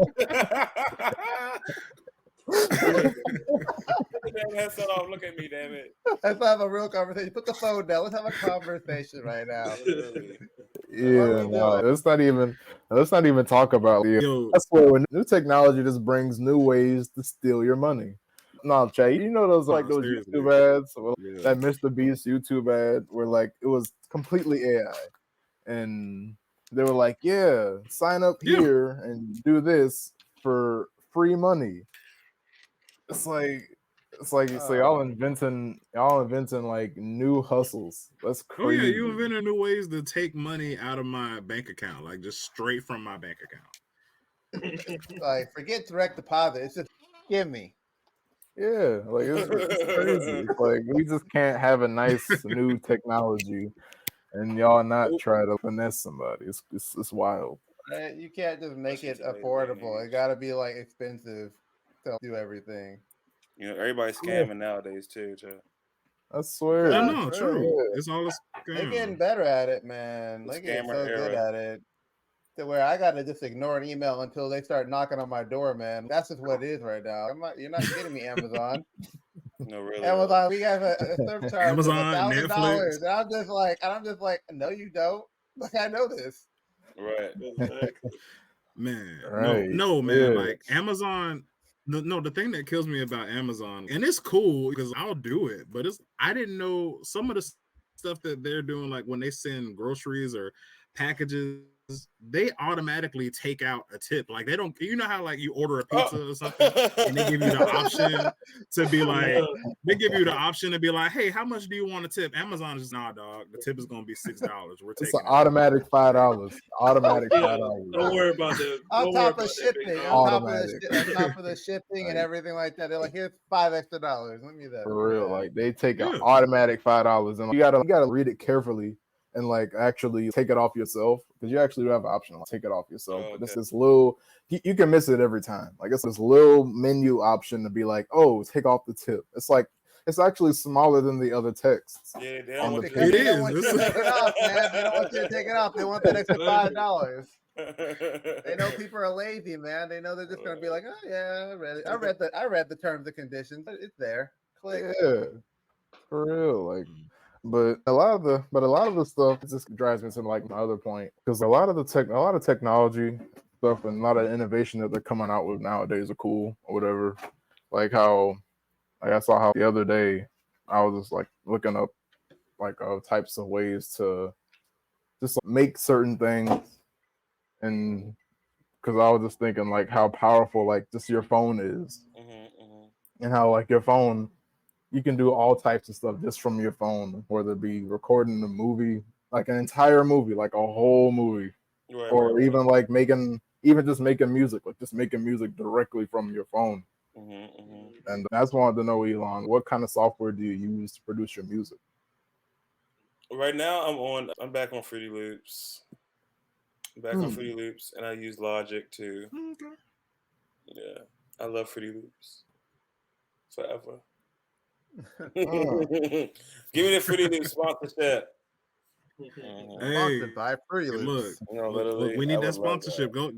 Damn headset off. Look at me, damn it. Let's have a real conversation. Put the phone down. Let's have a conversation right now. Yeah, no, let's not even talk about it. That's where new technology just brings new ways to steal your money. No, Jay, you know those YouTube ads, that Mr. Beast YouTube ad where like it was completely AI, and they were like, "Yeah, sign up here and do this for free money." It's like y'all inventing like new hustles. That's crazy. Oh yeah, you invented new ways to take money out of my bank account, like just straight from my bank account. Like forget direct deposit. It's just give me. Yeah, like it's crazy. It's like we just can't have a nice new technology, and y'all not try to finesse somebody. It's wild. You can't just make it affordable. It got to be like expensive to do everything. You know, everybody's scamming nowadays too. I swear. I know, true. It's all a scam. They're getting better at it, man. They get so good at it. To where I gotta just ignore an email until they start knocking on my door, man. That's just what it is right now. You're not getting me Amazon. No, really. Amazon, we have a surcharge Amazon, of $1,000, and I'm just like, no, you don't. Like, I know this. Right. Man, right. no, man. Yeah. Like Amazon. No, the thing that kills me about Amazon, and it's cool because I'll do it, but I didn't know some of the stuff that they're doing, like when they send groceries or packages, they automatically take out a tip. Like they don't, you know how like you order a pizza or something and they give you the option to be like, they give you the option to be like, hey, how much do you want a tip? Amazon is nah, dog. The tip is gonna be $6. We're taking it's an automatic $5. Automatic $5. Don't worry about that. On top of shipping, on top of the shipping and everything like that, they're like, here's $5 extra. Let me that for real. Like they take an automatic $5, and you gotta read it carefully and like actually take it off yourself, because you actually do have an option to take it off yourself. But it's this little, you can miss it every time. Like it's this little menu option to be like, oh, take off the tip. It's like, it's actually smaller than the other texts. Yeah, they don't want you to take it off, man. They don't want you to take it off. They want that extra $5. They know people are lazy, man. They know they're just gonna be like, oh yeah, I read it. I read the terms and conditions. It's there. Click. Yeah, for real. Like, but a lot of the stuff just drives me to like my other point, because a lot of technology stuff and a lot of innovation that they're coming out with nowadays are cool or whatever. Like how, like I saw how the other day I was just like looking up like types of ways to just like, make certain things, and because I was just thinking like how powerful like just your phone is, and how like your phone, you can do all types of stuff just from your phone, whether it be recording a movie, like an entire movie, like a whole movie, or even like just making music, like just making music directly from your phone. And that's why I wanted to know, Elon, what kind of software do you use to produce your music? Right now, I'm back on Fruity Loops. On Fruity Loops, and I use Logic too. Okay. Yeah, I love Fruity Loops forever. Give me the Fruity Loops sponsorship. Sponsored by Fruity Loops. Look, we need that sponsorship. Go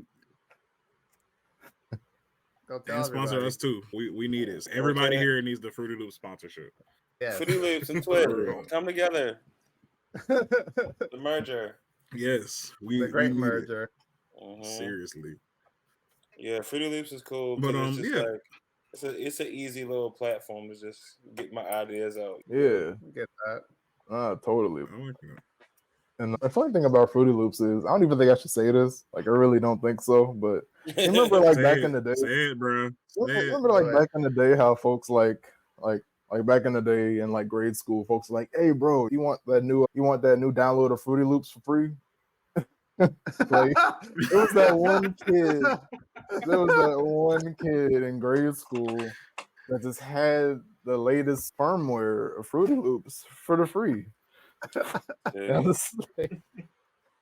tell and sponsor everybody. Us too. We need it. Everybody here needs the Fruity Loops sponsorship. Yeah, Fruity Loops and Twitter come together. The merger. Yes, the great merger. Seriously. Yeah, Fruity Loops is cool. But it's just like it's an easy little platform to just get my ideas out. Yeah, get that. Totally. I like that. And the funny thing about Fruity Loops is, I don't even think I should say this. Like, I really don't think so. But you remember, like back in the day, say it, bro. Remember, like back in the day, how folks like back in the day in like grade school, folks were like, hey, bro, you want that new download of Fruity Loops for free? Like, it was that one kid. There was that one kid in grade school that just had the latest firmware of Fruity Loops for the free.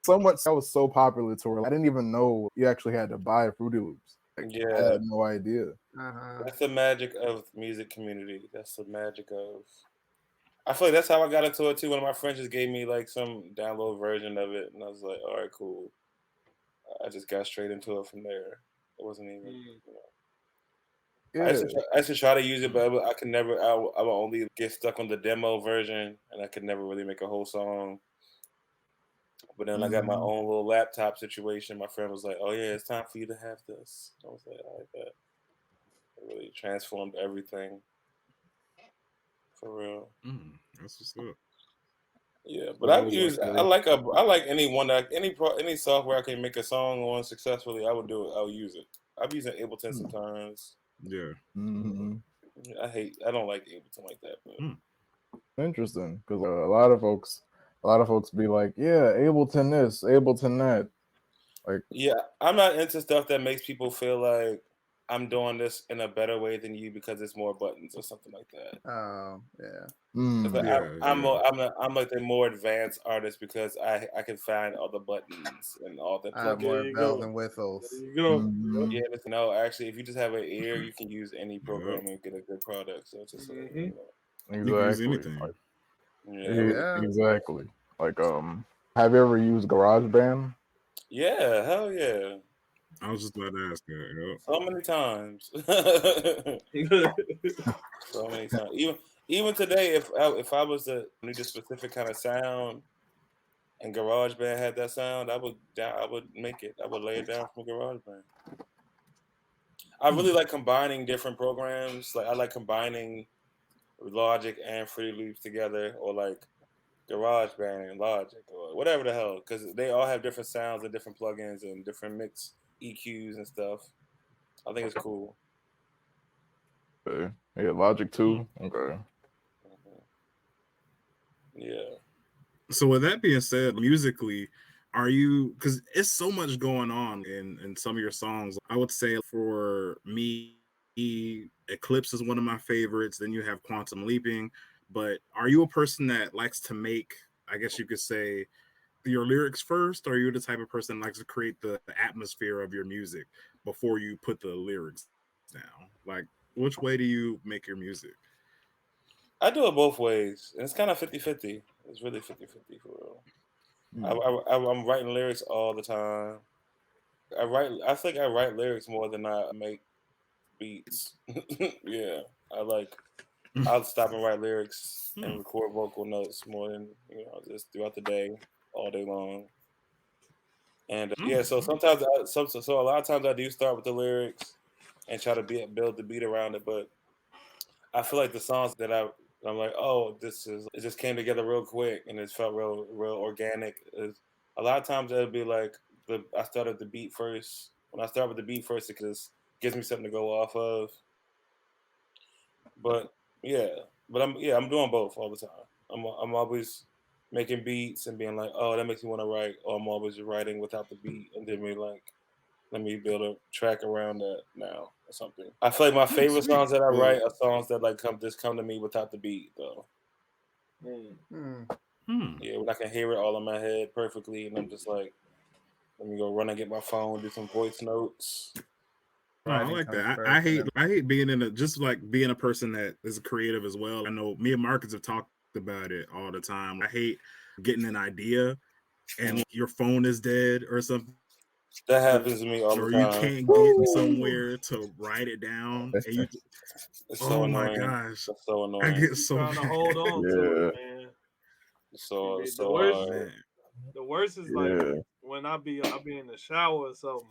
So much that was so popular to her. I didn't even know you actually had to buy Fruity Loops. Like, I had no idea. That's the magic of music community. That's the magic of. I feel like that's how I got into it too. One of my friends just gave me like some download version of it, and I was like, "All right, cool." I just got straight into it from there. It wasn't even. I used to try to use it, but I could never. I would only get stuck on the demo version, and I could never really make a whole song. But then I got my own little laptop situation. My friend was like, "Oh yeah, it's time for you to have this." I was like, "I like that." It really transformed everything. For real. That's what's up. Yeah, but I like any software I can make a song on successfully. I would do it. I'll use it. I'm using Ableton sometimes. Yeah. I don't like Ableton like that. But. Interesting, because a lot of folks be like, yeah, Ableton this, Ableton that. Like, yeah, I'm not into stuff that makes people feel like I'm doing this in a better way than you because it's more buttons or something like that. Oh, yeah. I'm like the more advanced artist because I can find all the buttons and all the More bells and whistles. There you go. Yeah, no, actually, if you just have an ear, you can use any program and get a good product. So it's just like, you can use anything. Like, Yeah. Exactly. Like, have you ever used GarageBand? Yeah, hell yeah. I was just about to ask that. So many times. So many times. Even today, if I was to need a specific kind of sound, and GarageBand had that sound, I would make it. I would lay it down from GarageBand. I really like combining different programs. Like I like combining Logic and Fruity Loops together, or like GarageBand and Logic, or whatever the hell, because they all have different sounds and different plugins and different mix EQs and stuff. I think it's cool. Okay. Yeah, Logic too. Okay. Yeah. So with that being said, musically, are you, because it's so much going on in some of your songs. I would say for me, Eclipse is one of my favorites. Then you have Quantum Leaping. But are you a person that likes to make, I guess you could say, your lyrics first, or are you the type of person that likes to create the atmosphere of your music before you put the lyrics down? Like, which way do you make your music? I do it both ways, and it's kind of 50-50. It's really 50-50 for real. I'm writing lyrics all the time. I think I write lyrics more than I make beats. Yeah, I'll stop and write lyrics and record vocal notes more than just throughout the day, all day long. And so sometimes, so a lot of times I do start with the lyrics and try to build the beat around it. But I feel like the songs that I'm like, oh, it just came together real quick and it felt real organic. A lot of times it'll be like I started the beat first. When I start with the beat first, it just gives me something to go off of. But I'm doing both all the time. I'm always making beats and being like, oh, that makes me want to write. Or I'm always writing without the beat and then let me build a track around that now or something. I feel like my favorite songs that I write are songs that come to me without the beat though. Yeah, when I can hear it all in my head perfectly, and I'm just like, let me go run and get my phone, do some voice notes. I like that. I hate being being a person that is creative as well. I know me and Marcus have talked about it all the time. I hate getting an idea and your phone is dead or something. That happens to me all the time. Or you can't get somewhere to write it down. And you, it's so annoying. My gosh, it's so annoying. I get so trying to hold on to it, man. So the worst is like when I be in the shower or something.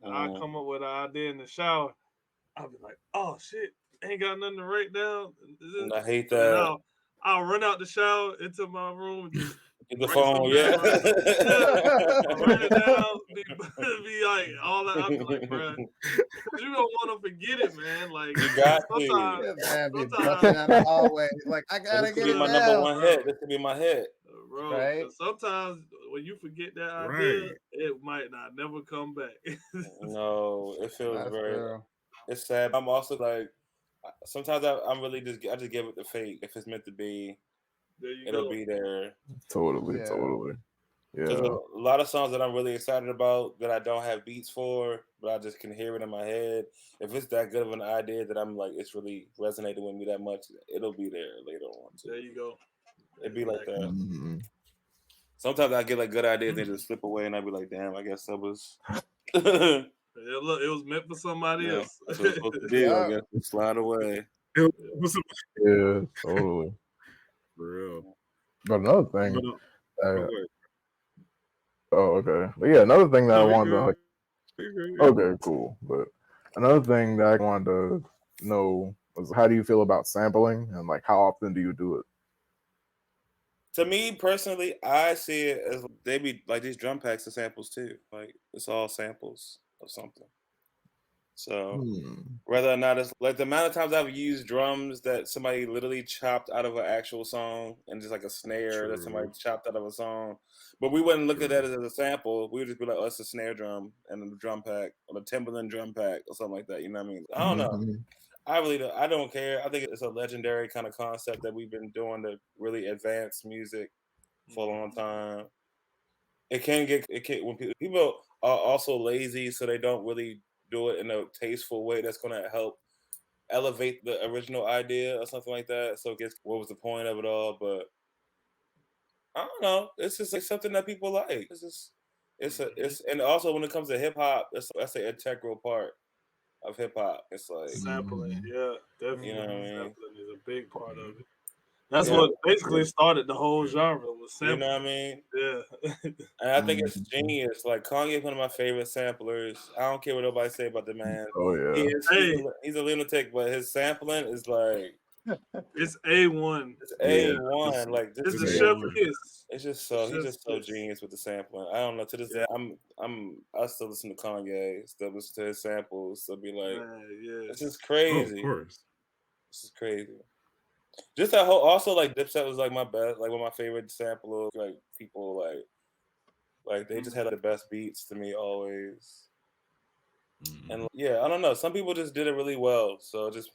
I come up with an idea in the shower. I'll be like, oh shit, ain't got nothing to write down. And I hate that. I'll run out the shower into my room and just get the phone, write it down. Be like all that. I'll be like, bro, you don't want to forget it, man. Like you got to. Be busting down the hallway. Like I gotta get it my down. number one hit. This could be my hit, bro. Right? Sometimes when you forget that idea, it might not never come back. No, it feels it's sad. I'm also like, sometimes I'm really I just give it the fate. If it's meant to be, it'll be there. Totally. Yeah. Because a lot of songs that I'm really excited about that I don't have beats for, but I just can hear it in my head. If it's that good of an idea that I'm like, it's really resonating with me that much, it'll be there later on. There you go. It'd be like that. Sometimes I get like good ideas and they just slip away, and I'd be like, damn, I guess that was. It was meant for somebody else. That's what it's supposed to be. I guess it slide away. Yeah, totally. For real. But another thing. Okay. But yeah, another thing that I wanted to. Okay, cool. But another thing that I wanted to know was, how do you feel about sampling, and like how often do you do it? To me personally, I see it as they be like these drum packs are samples too. Like it's all samples of something. So whether or not it's like the amount of times I've used drums that somebody literally chopped out of an actual song and just like a snare that somebody chopped out of a song, but we wouldn't look at that as a sample. We would just be like, oh, it's a snare drum and a drum pack or a Timberland drum pack or something like that. You know what I mean? I don't know. I don't care. I think it's a legendary kind of concept that we've been doing to really advance music for a long time. It can when people are also lazy, so they don't really do it in a tasteful way that's going to help elevate the original idea or something like that. So it gets what was the point of it all? But I don't know. It's just like something that people like. It's and also when it comes to hip hop, that's an integral part of hip hop. It's like sampling, yeah, definitely. You know what I mean? Sampling is a big part of it. That's what basically started the whole genre was sampling. You know what I mean? Yeah. And I think it's genius. Like Kanye is one of my favorite samplers. I don't care what nobody say about the man. Oh yeah. He's a lunatic, but his sampling is like it's A1. It's A1. Like this is a chef kiss. It's just so he's just so genius with the sampling. I don't know. To this day, I still listen to Kanye, still listen to his samples, still be like, this is crazy. Oh, of course. This is crazy. Just that whole also like Dipset was like my best, like one of my favorite samplers. Like people like they just had like, the best beats to me always. And yeah, I don't know. Some people just did it really well, so it just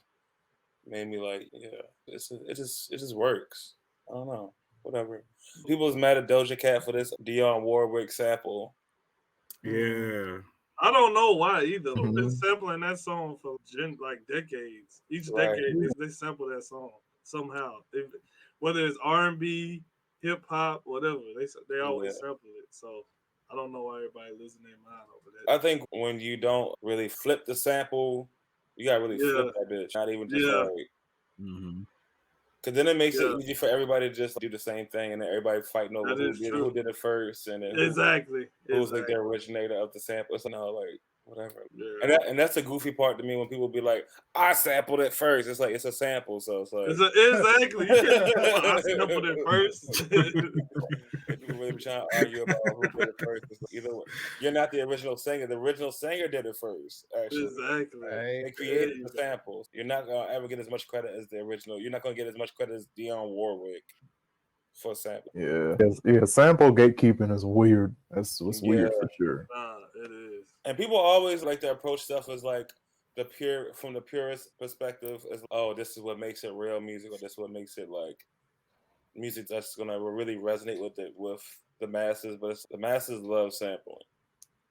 made me like, it just works. I don't know, whatever. People was mad at Doja Cat for this Dionne Warwick sample. Yeah. I don't know why either. They've been sampling that song for decades. Each decade they sample that song somehow. Whether it's R&B, hip hop, whatever, they always sample it. So I don't know why everybody losing their mind over that. I think when you don't really flip the sample, you gotta really flip that bitch. Not even just like. Because then it makes it easy for everybody to just do the same thing, and then everybody fighting over who did it first, and then who's like the originator of the sample. It's like whatever. Yeah. And that's a goofy part to me when people be like, "I sampled it first." It's like it's a sample, so it's like exactly. I sampled it first. People really be trying to argue about who did it first. Either way, you're not the original singer. The original singer did it first. Actually, exactly. They created the samples. You're not gonna ever get as much credit as the original. You're not gonna get as much credit as Dionne Warwick for sample. Yeah. Sample gatekeeping is weird. That's what's weird for sure. It is. And people always like to approach stuff as like from the purest perspective, as this is what makes it real music, or this is what makes it like music that's gonna really resonate with the masses. But the masses love sampling.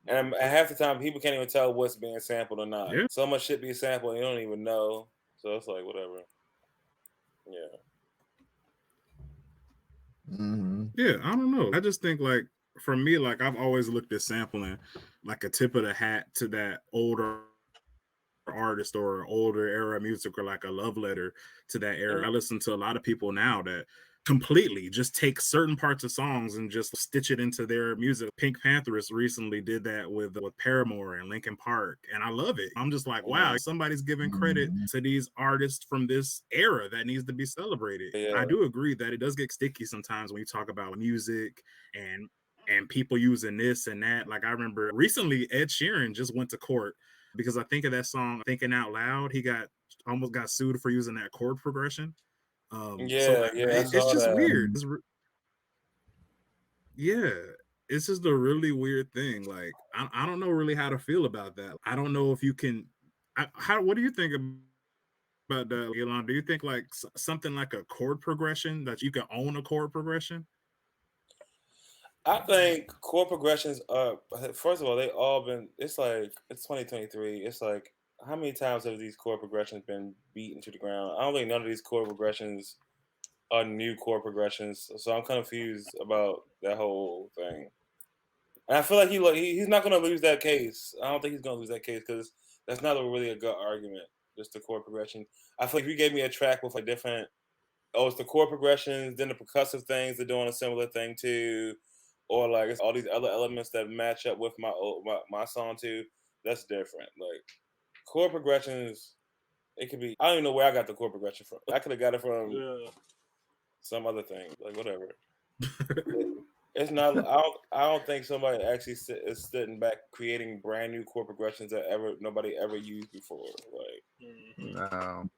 And half the time, people can't even tell what's being sampled or not. Yeah. So much shit being sampled, and you don't even know. So it's like, whatever. Yeah. Yeah, I don't know. I just think, like, for me, like, I've always looked at sampling like a tip of the hat to that older artist or older era music, or like a love letter to that era. I listen to a lot of people now that completely just take certain parts of songs and just stitch it into their music. Pink Panthers recently did that with Paramore and Linkin Park, and I love it. I'm just like, wow, somebody's giving credit to these artists from this era that needs to be celebrated. I do agree that it does get sticky sometimes when you talk about music and people using this and that. Like I remember recently Ed Sheeran just went to court because I think of that song Thinking Out Loud. He almost got sued for using that chord progression. It's just weird. It's just a really weird thing. Like I don't know really how to feel about that. I don't know if you can. What do you think about that, Elon? Do you think like something like a chord progression, that you can own a chord progression? I think chord progressions are, first of all, they all been. It's like it's 2023. It's like, how many times have these chord progressions been beaten to the ground? I don't think none of these chord progressions are new chord progressions. So I'm confused about that whole thing. And I feel like he's not going to lose that case. I don't think he's going to lose that case because that's not really a good argument, just the chord progression. I feel like if you gave me a track with like different, it's the chord progressions, then the percussive things, they're doing a similar thing too, or like it's all these other elements that match up with my song too, that's different. Like chord progressions, it could be, I don't even know where I got the chord progression from. I could have got it from some other thing, like whatever. It's not. I don't think somebody actually is sitting back creating brand new chord progressions that nobody ever used before. Like, No.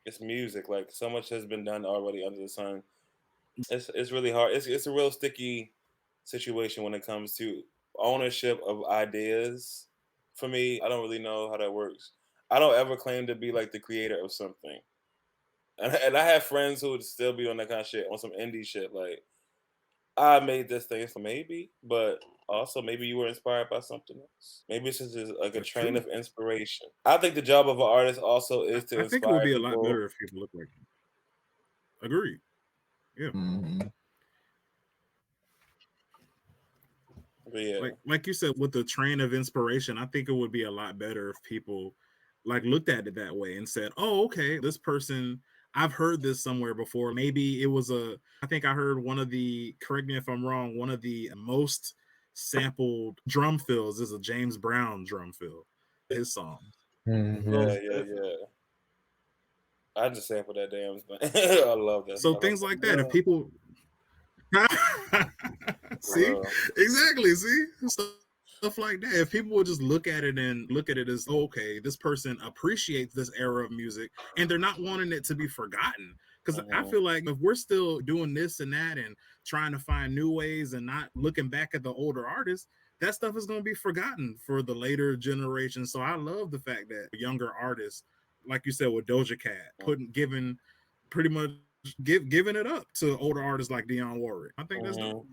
it's music. Like, so much has been done already under the sun. It's really hard. It's a real sticky situation when it comes to ownership of ideas. For me, I don't really know how that works. I don't ever claim to be like the creator of something, and I have friends who would still be on that kind of shit, on some indie shit. Like, I made this thing, so maybe, but also maybe you were inspired by something else. Maybe it's just like a train of inspiration. I think the job of an artist also is to inspire people. I think it would be a lot better if people look like him. Agreed. Yeah. Yeah. Like you said, with the train of inspiration, I think it would be a lot better if people like looked at it that way and said, "Oh, okay, this person, I've heard this somewhere before. Maybe it was I think I heard one of the, correct me if I'm wrong, one of the most sampled drum fills is a James Brown drum fill, his song." Yeah. I just sampled that damn thing. I love that. So things like that, if people see, exactly, see, stuff like that. If people would just look at it as, okay, this person appreciates this era of music and they're not wanting it to be forgotten. Because I feel like if we're still doing this and that and trying to find new ways and not looking back at the older artists, that stuff is going to be forgotten for the later generation. So I love the fact that younger artists, like you said with Doja Cat, giving it up to older artists like Dionne Warwick. I think that's dope.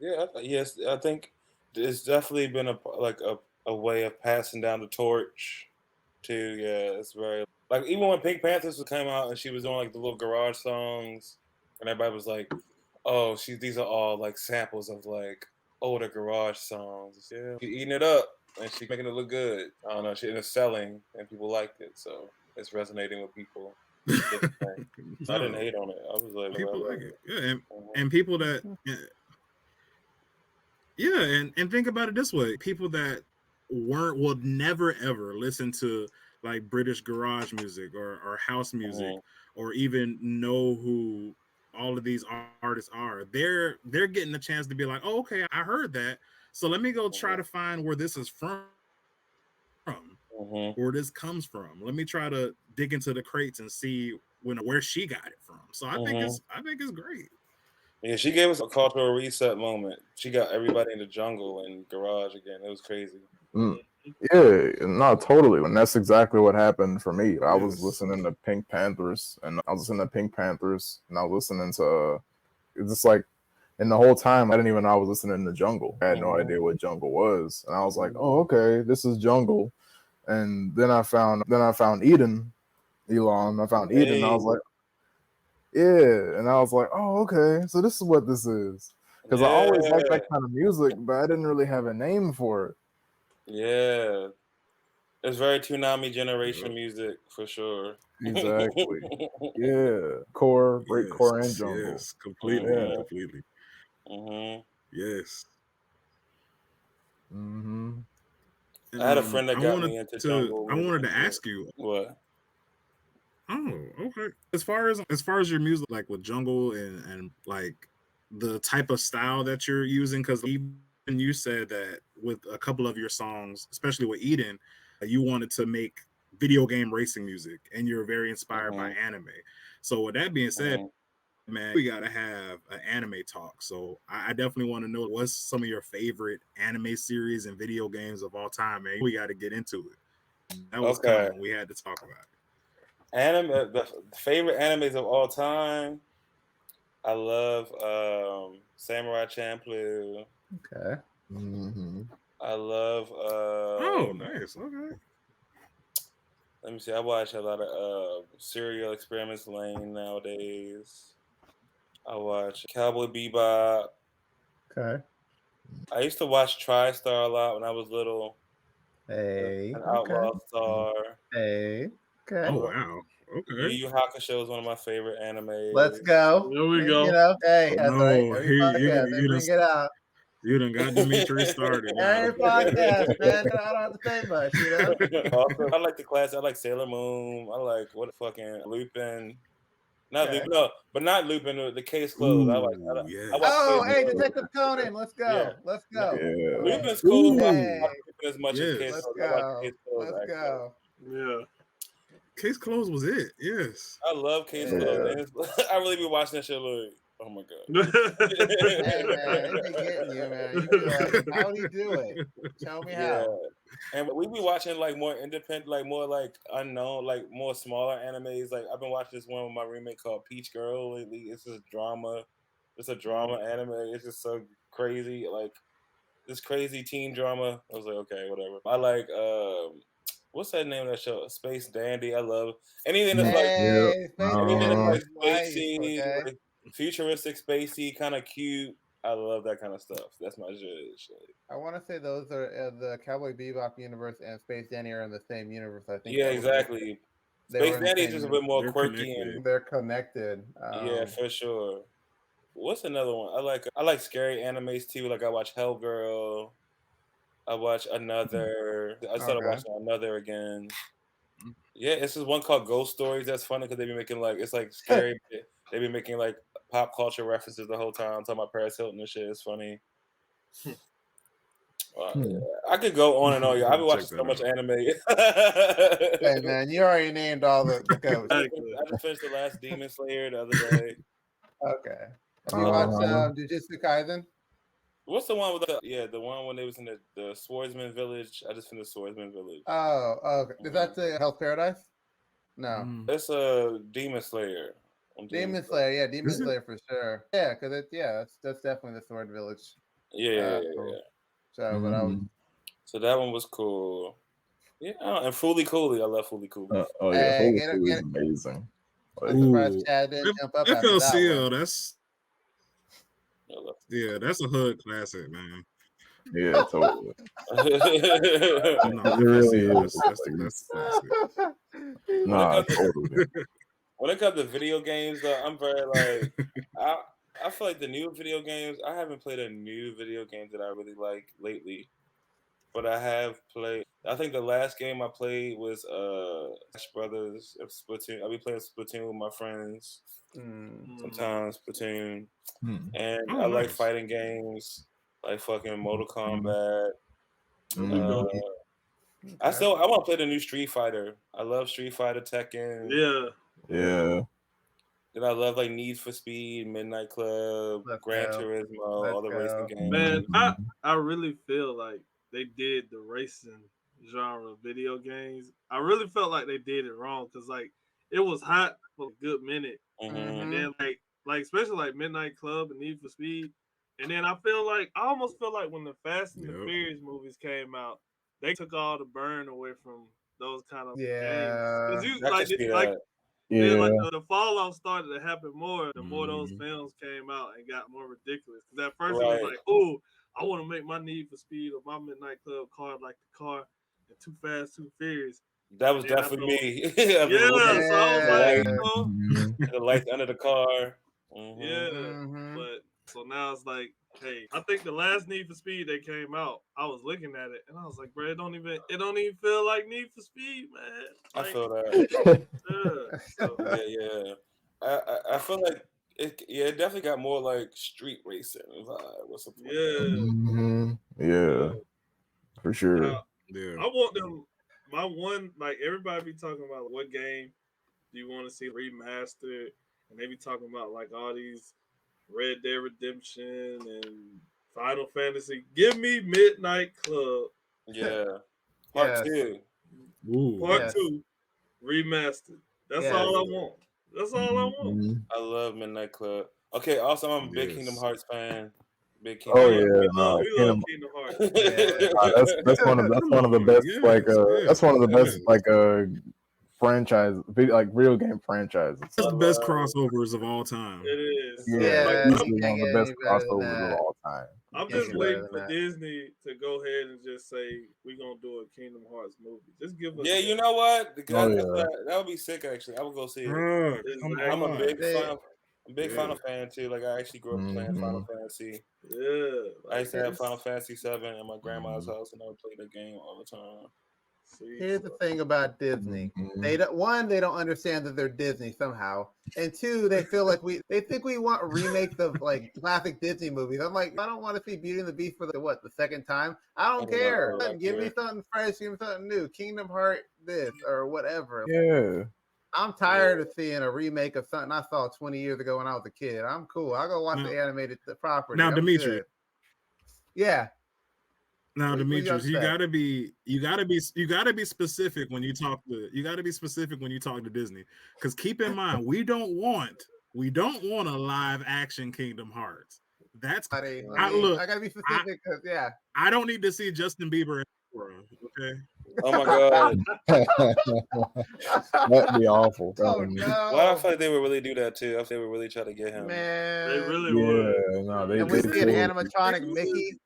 Yeah, yes, I think it's definitely been a way of passing down the torch too. Yeah, it's very like, even when Pink Panthers came out and she was doing like the little garage songs, and everybody was like, "Oh, these are all like samples of like older garage songs." Yeah, she's eating it up and she's making it look good. I don't know, it's selling and people liked it, so it's resonating with people. I didn't hate on it. I was like, people like it. Yeah, and people that. Yeah, and think about it this way: people that will never ever listen to like British garage music or house music, or even know who all of these artists are. They're getting a chance to be like, "Oh, okay, I heard that, so let me go try to find where this is from, where this comes from. Let me try to dig into the crates and see where she got it from." So I think it's great. Yeah, she gave us a cultural reset moment. She got everybody in the jungle and garage again. It was crazy. Yeah, no, totally. And that's exactly what happened for me. I was listening to Pink Panthers, and I was listening to it's just like, and the whole time I didn't even know I was listening to Jungle. I had no idea what Jungle was, and I was like, "Oh, okay, this is Jungle." And then I found Eden, Elon. I found Eden. And I was like, yeah, and I was like, "Oh, okay, so this is what this is." Because I always liked that kind of music, but I didn't really have a name for it. Yeah, it's very Toonami generation music for sure. Exactly. Yeah, core, breakcore, and jungle. Yes, completely. Yes. I had a friend that got me into jungle. I wanted to ask you what. Oh, okay. As far as your music, like with jungle and like the type of style that you're using, because even you said that with a couple of your songs, especially with Eden, you wanted to make video game racing music, and you're very inspired by anime. So with that being said, man, we gotta have an anime talk. So I definitely want to know what's some of your favorite anime series and video games of all time, man. We got to get into it. That was coming. We had to talk about it. Anime, the favorite animes of all time. I love Samurai Champloo. Okay. I love. Oh, nice. Okay. Let me see. I watch a lot of Serial Experiments Lane nowadays. I watch Cowboy Bebop. Okay. I used to watch TriStar a lot when I was little. Hey. An Outlaw Star. Hey. Okay. Oh wow. Okay. Yu Yu Hakusho is one of my favorite animes. Let's go. Here we go. You know, hey, no, bring it out. You done got Dmitri started. Every podcast, man. I don't have to say much, you know. Also, I like the class. I like Sailor Moon. I like fucking Lupin. Not Lupin, no, but not Lupin. The Case Closed. I watch hey, Detective Conan, let's go. Yeah. Let's go. Yeah. Lupin's cool. But I Hey. don't watch Lupin as much as Case Let's Closed. go. I watch Case Closed. Let's go. Yeah. Case Closed was it. Yes. I love Case Closed. I really be watching that shit like, oh my god. Hey man, it be getting you, man. You be like, how do you do it? Tell me how. And we be watching like more independent, like more like unknown, like more smaller animes. Like I've been watching this one with my roommate called Peach Girl lately. It's just drama. It's a drama anime. It's just so crazy, like this crazy teen drama. I was like, okay, whatever. I like what's that name of that show? Space Dandy. I love anything that's anything that's like spacey, like futuristic, spacey, kind of cute. I love that kind of stuff. That's my shit. I want to say those are the Cowboy Bebop universe and Space Dandy are in the same universe. I think. Yeah, exactly. Space Dandy is just a bit more quirky and they're connected. Yeah, for sure. What's another one? I like scary animes too. Like I watch Hellgirl. I watch Another. I started watching Another again. Yeah, this is one called Ghost Stories. That's funny because they be making like it's like scary. They be making like pop culture references the whole time. Talking about Paris Hilton and shit. It's funny. I could go on and on. I've been watching so much anime. Hey man, you already named all the ghosts. I just finished the last Demon Slayer the other day. Okay. Have you watched Jujutsu Kaisen? What's the one with the one when they was in the Swordsman Village? I just finished Swordsman Village. Oh, okay. Is that the Hell's Paradise? No. It's a Demon Slayer. Demon Slayer, yeah, Demon Slayer for sure. Yeah, because that's definitely the Sword Village. Yeah. So, but I was. So that one was cool. Yeah, and Fooly Cooley, I love Fooly Cooley. Oh yeah, Fooly Cooley is amazing. I'm surprised Chad didn't jump up after that one. That's a hood classic, man. Yeah, totally. It really is. That's the classic. Nah, totally. When it comes to video games, though, I'm very like I feel like the new video games. I haven't played a new video game that I really like lately, but I have played. I think the last game I played was Smash Brothers of Splatoon. I'll be playing Splatoon with my friends. Sometimes Splatoon, and I like fighting games, like fucking Mortal Kombat. I want to play the new Street Fighter. I love Street Fighter, Tekken. Yeah. And I love like Need for Speed, Midnight Club, Gran Turismo, all the racing games. Man, I really feel like they did the racing genre video games. I really felt like they did it wrong because like it was hot for a good minute, and then like especially like Midnight Club and Need for Speed, and then I almost feel like when the Fast and the Furious movies came out, they took all the burn away from those kind of games. Because the fallout started to happen more the more those films came out and got more ridiculous. Because at first it was like, oh, I want to make my Need for Speed or my Midnight Club car like the car in Too Fast, Too Furious. That was definitely me. So I was like, the lights under the car. But so now it's like, hey, I think the last Need for Speed that came out, I was looking at it and I was like, bro, it don't even feel like Need for Speed, man. Like, I feel that. I feel like it definitely got more like street racing vibe. What's the point? Yeah, for sure. I want them. My one, like everybody be talking about what game do you want to see remastered, and they be talking about like all these Red Dead Redemption and Final Fantasy. Give me Midnight Club. Yeah, Part 2. Part 2 remastered. That's all I want. That's all I want. I love Midnight Club. Okay, also I'm a big Kingdom Hearts fan. We love Kingdom Hearts. That's one of the best that's one of the best franchise like real game franchises. That's the best crossovers of all time. It is. Easily one of the best crossovers of all time. I'm just waiting for Disney to go ahead and just say we're gonna do a Kingdom Hearts movie. Just give us. Yeah, you know what? That would be sick. Actually, I would go see it. I'm a big Final fan too. Like I actually grew up playing Final Fantasy. Yeah, I used to have Final Fantasy 7 at my grandma's house, and I would play the game all the time. Here's the thing about Disney. They don't understand that they're Disney somehow. And two, they feel like they think we want remakes of like classic Disney movies. I'm like, I don't want to see Beauty and the Beast for the second time. I don't care. Give me something fresh, give me something new. Kingdom Hearts this or whatever. Yeah. I'm tired of seeing a remake of something I saw 20 years ago when I was a kid. I'm cool. I'll go watch the animated property. Now, Dmitri. Yeah. Now, Dmitri, you gotta be specific when you talk to Disney, because keep in mind we don't want a live action Kingdom Hearts. That's I gotta be specific because I don't need to see Justin Bieber, okay? Oh my god, that'd be awful. Oh no! Well, I feel like they would really do that too. I feel they would really try to get him. Man, they really would. No, they. And we see an animatronic Mickey.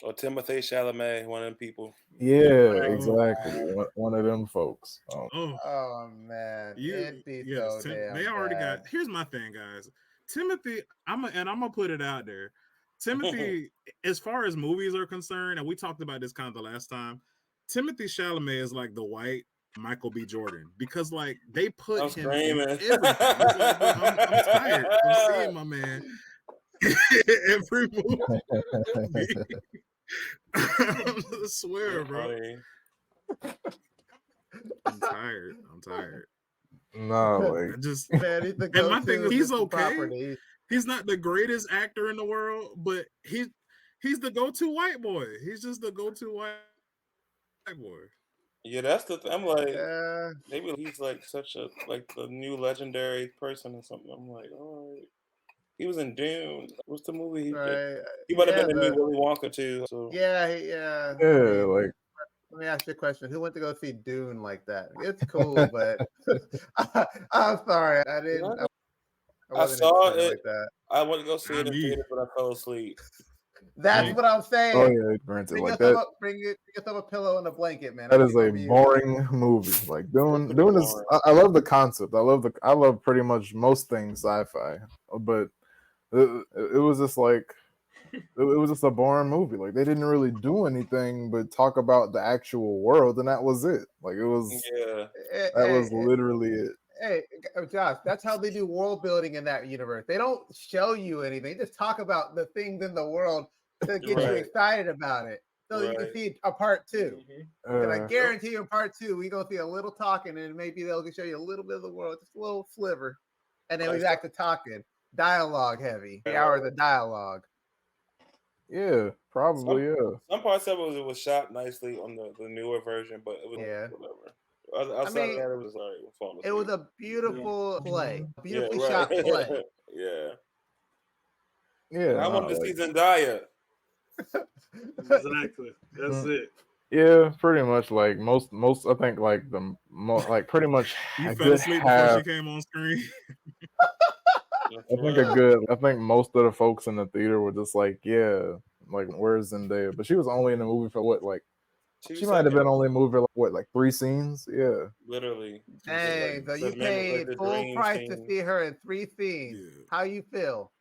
Or Timothée Chalamet, one of them people. Yeah, exactly. One of them folks. Oh man, they already got. Here's my thing, guys. Timothy, I'm gonna put it out there. Timothy, as far as movies are concerned, and we talked about this kind of the last time, Timothée Chalamet is like the white Michael B. Jordan, because like they put him in everything. Like, I'm tired of seeing my man every movie. I swear, bro. I'm tired. No, like I just man, and my thing is he's okay. Property. He's not the greatest actor in the world, but he's the go-to white boy. He's just the go-to white boy. Yeah, that's the thing. I'm like, maybe he's like such a the new legendary person or something. I'm like, all right. He was in Dune. What's the movie he did? He might have been in Willy Wonka too. So. Yeah. Like, let me ask you a question. Who went to go see Dune like that? It's cool, but I'm sorry, I didn't. I saw it. Like that. I went to go see it in theater, but I fell asleep. That's what I'm saying. Oh yeah, granted, like that. Bring yourself a pillow and a blanket, man. That is a boring movie. Like Dune is. I love the concept. I love pretty much most things sci-fi, but it was just like it was just a boring movie. Like they didn't really do anything but talk about the actual world, and that was it. Like it was. Yeah. That was literally it. Hey, Josh, that's how they do world building in that universe. They don't show you anything. They just talk about the things in the world to get you excited about it. So you can see a part two. And I guarantee you in part two, we're going to see a little talking, and maybe they'll show you a little bit of the world, just a little sliver. And then we back to talking. Dialogue heavy. 3 hours of dialogue. Yeah, probably, Some parts of it was shot nicely on the newer version, but it was whatever. Outside of that, it was like it was a beautiful play, beautifully shot play. Yeah. I wanted to see Zendaya. Exactly. That's it. Yeah, pretty much. Like most, I think like pretty much. You fell asleep before she came on screen. I think most of the folks in the theater were just like, like where's Zendaya? But she was only in the movie for what, like. She might have been only moving like 3 scenes. Yeah, literally. Dang, so you paid full price to see her in 3 scenes. Yeah. How you feel?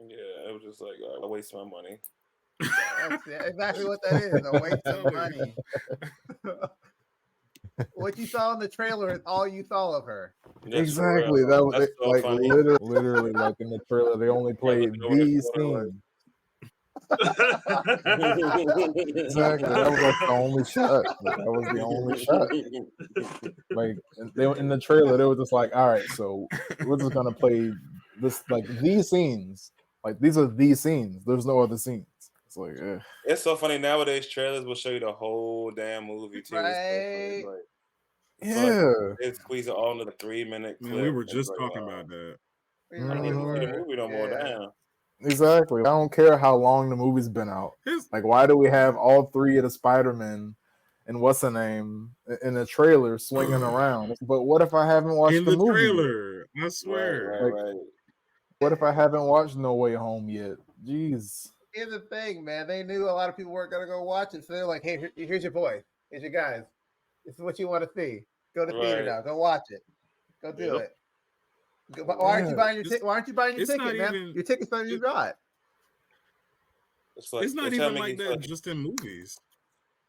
Yeah, it was just like I waste my money. That's exactly what that is. A waste of money. What you saw in the trailer is all you saw of her. Exactly. That was like literally like in the trailer. They only played these scenes. Exactly. That was like the only shot. That was the only shot. Like in the trailer, they were just like, all right, so we're just gonna play this like these scenes. Like these are these scenes. There's no other scenes. It's like it's so funny nowadays. Trailers will show you the whole damn movie too. Right. They squeeze it all into the 3-minute clip. Man, we were just talking about that. I don't need to see the movie no more. Damn. Exactly. I don't care how long the movie's been out. Like, why do we have all 3 of the Spider-Men and what's the name in the trailer swinging around? But what if I haven't watched the movie? Trailer? I swear. Right. What if I haven't watched No Way Home yet? Jeez. Here's the thing, man. They knew a lot of people weren't gonna go watch it, so they're like, "Hey, here's your boy. Here's your guys. This is what you want to see. Go to theater now. Go watch it. Go do it." Why aren't you buying your ticket? Why aren't you buying your ticket, man? Your ticket's not even got. It's not even like that just in movies.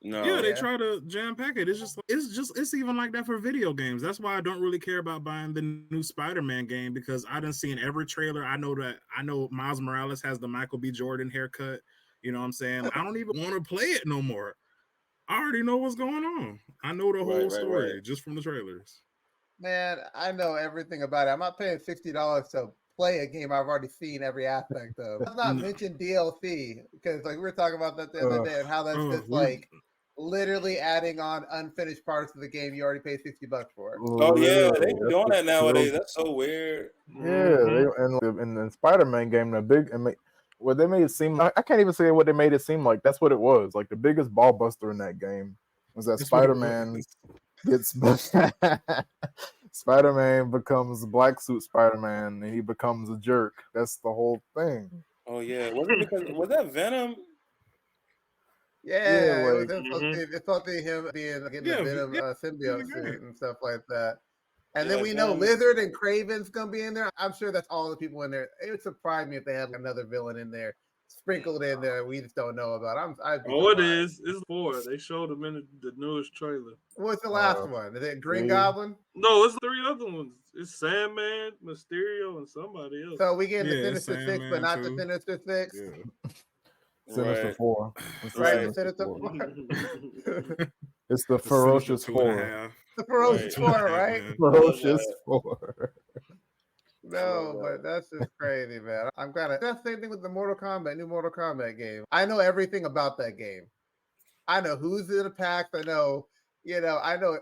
No. Yeah, they try to jam pack it. It's even like that for video games. That's why I don't really care about buying the new Spider-Man game, because I done seen every trailer. I know Miles Morales has the Michael B. Jordan haircut. You know what I'm saying? I don't even want to play it no more. I already know what's going on. I know the whole story just from the trailers. Man, I know everything about it. I'm not paying $60 to play a game I've already seen every aspect of. Let's not mention DLC, because like we were talking about that the other day, and how that's just like literally adding on unfinished parts of the game you already paid $60 for. Oh yeah, they be doing that nowadays. That's so weird. Yeah, in the Spider-Man game, what they made it seem like, I can't even say what they made it seem like. That's what it was. Like the biggest ball buster in that game was that Spider-Man gets Spider-Man becomes Black Suit Spider-Man and he becomes a jerk. That's the whole thing. Oh yeah, was that Venom? Yeah, like, it's supposed to be him getting the Venom symbiote suit and stuff like that. And then we know Lizard and Kraven's gonna be in there. I'm sure that's all the people in there. It would surprise me if they had another villain in there, sprinkled in there. We just don't know about. It is. It's 4. They showed them in the newest trailer. What's the last one? Is it Green Goblin? No, it's 3 other ones. It's Sandman, Mysterio, and somebody else. So we get the Sinister Six, but not the Sinister Six. Yeah. Sinister Four. Right, Sinister 4. It's the Ferocious 4. The Ferocious 4, right? Ferocious 4. No, but that's just crazy, man. I'm kind of that's the same thing with the new Mortal Kombat game. I know everything about that game. I know who's in the packs. I know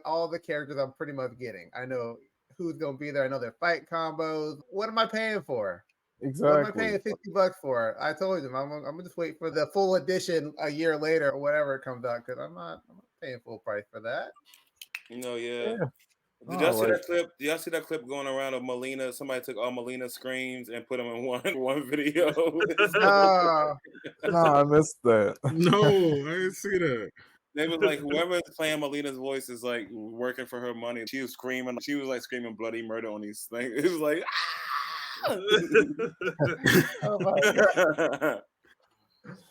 all the characters I'm pretty much getting. I know who's gonna be there. I know their fight combos. What am I paying for? Exactly. What am I paying $60 for? I told you, I'm gonna just wait for the full edition a year later or whatever it comes out, because I'm not paying full price for that. Yeah. Did y'all see that clip? Did y'all see that clip going around of Melina? Somebody took all Melina's screams and put them in one video. No, I missed that. No, I didn't see that. They was like, whoever is playing Melina's voice is like working for her money. She was screaming. She was like screaming bloody murder on these things. It was like, Oh my god.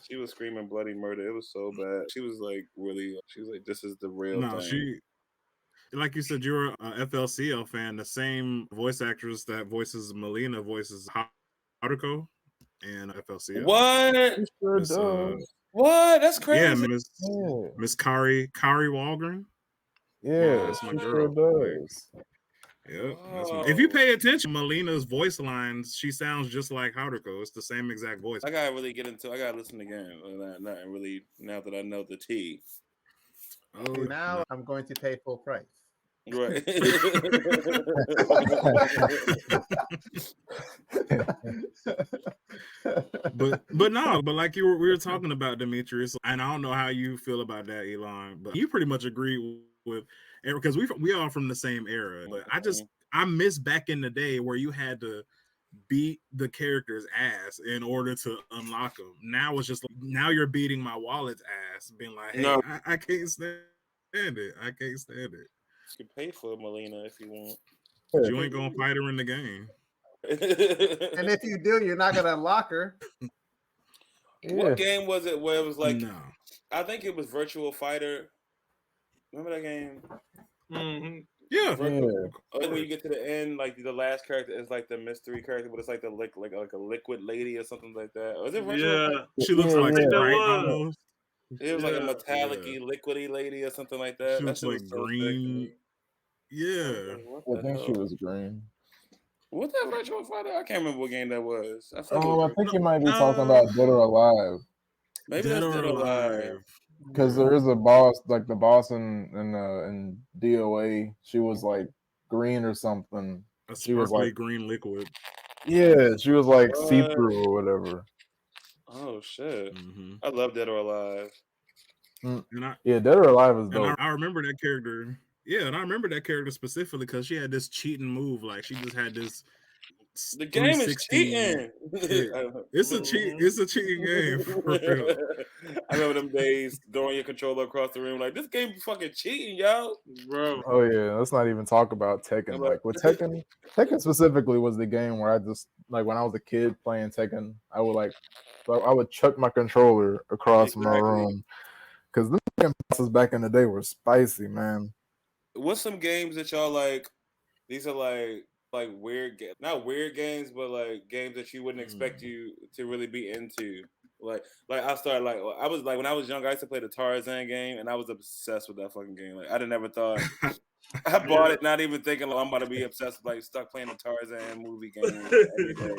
She was screaming bloody murder. It was so bad. She was like, this is the real thing. Like you said, you're a FLCL fan. The same voice actress that voices Melina voices Haruko and FLCL. What? Sure does. What? That's crazy. Yeah, Miss Kari Walgren. Yeah, that's my she girl. Sure does. Yep. If you pay attention, Melina's voice lines, she sounds just like Haruko. It's the same exact voice. I gotta really get into. I gotta listen again. Not really. Now that I know the tea. Now I'm going to pay full price. Right. but like we were talking about, Demetrius, and I don't know how you feel about that, Elon, but you pretty much agree with, because we are from the same era. But I miss back in the day where you had to beat the character's ass in order to unlock them. Now it's just like, now you're beating my wallet's ass, being like, hey, no. I can't stand it. I can't stand it. You can pay for Melina if you want. But you ain't gonna fight her in the game. And if you do, you're not gonna unlock her. What game was it where it was like? No. I think it was Virtual Fighter. Remember that game? Mm-hmm. Yeah. When you get to the end, like the last character is like the mystery character, but it's like like a liquid lady or something like that. Or is it Virtual Fighter? She looks like Sprite almost. It was like a metallic-y, liquidy lady or something like that. She looks like green. Yeah. I think she was green. What's that Virtual Fighter? I can't remember what game that was. I think you might be talking about Dead or Alive. Maybe that's Dead or Alive. Because there is a boss, like the boss in DOA, she was like green or something. She was like green liquid. Yeah, she was like see-through or whatever. Oh shit! I love Dead or Alive. Dead or Alive is dope. I remember that character. Yeah, and I remember that character specifically because she had this cheating move. Like she just had this. The game is cheating. It's a cheating game. For real. I remember them days throwing your controller across the room. Like, this game be fucking cheating, yo, bro. Oh yeah, let's not even talk about Tekken. Like with Tekken specifically was the game where I just like when I was a kid playing Tekken, I would chuck my controller across my room because the bosses back in the day were spicy, man. What's some games that y'all like? These are like weird, not weird games, but like games that you wouldn't expect you to really be into. Like I started I was like when I was younger, I used to play the Tarzan game, and I was obsessed with that fucking game. Like I never thought I bought it, not even thinking I'm about to be obsessed with stuck playing the Tarzan movie game every day.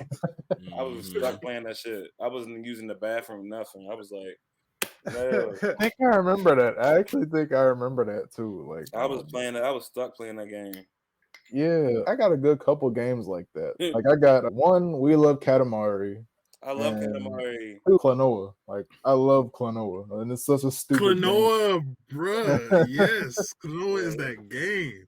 I was stuck playing that shit. I wasn't using the bathroom, nothing. I was like, no. I think I remember that. I actually think I remember that too. Like I was playing that. I was stuck playing that game. Yeah, I got a good couple games like that. Like I got one, We Love Katamari. I love Katamari. Klonoa. Like I love Klonoa. And it's such a stupid Klonoa, bruh. Yes. Klonoa is that game.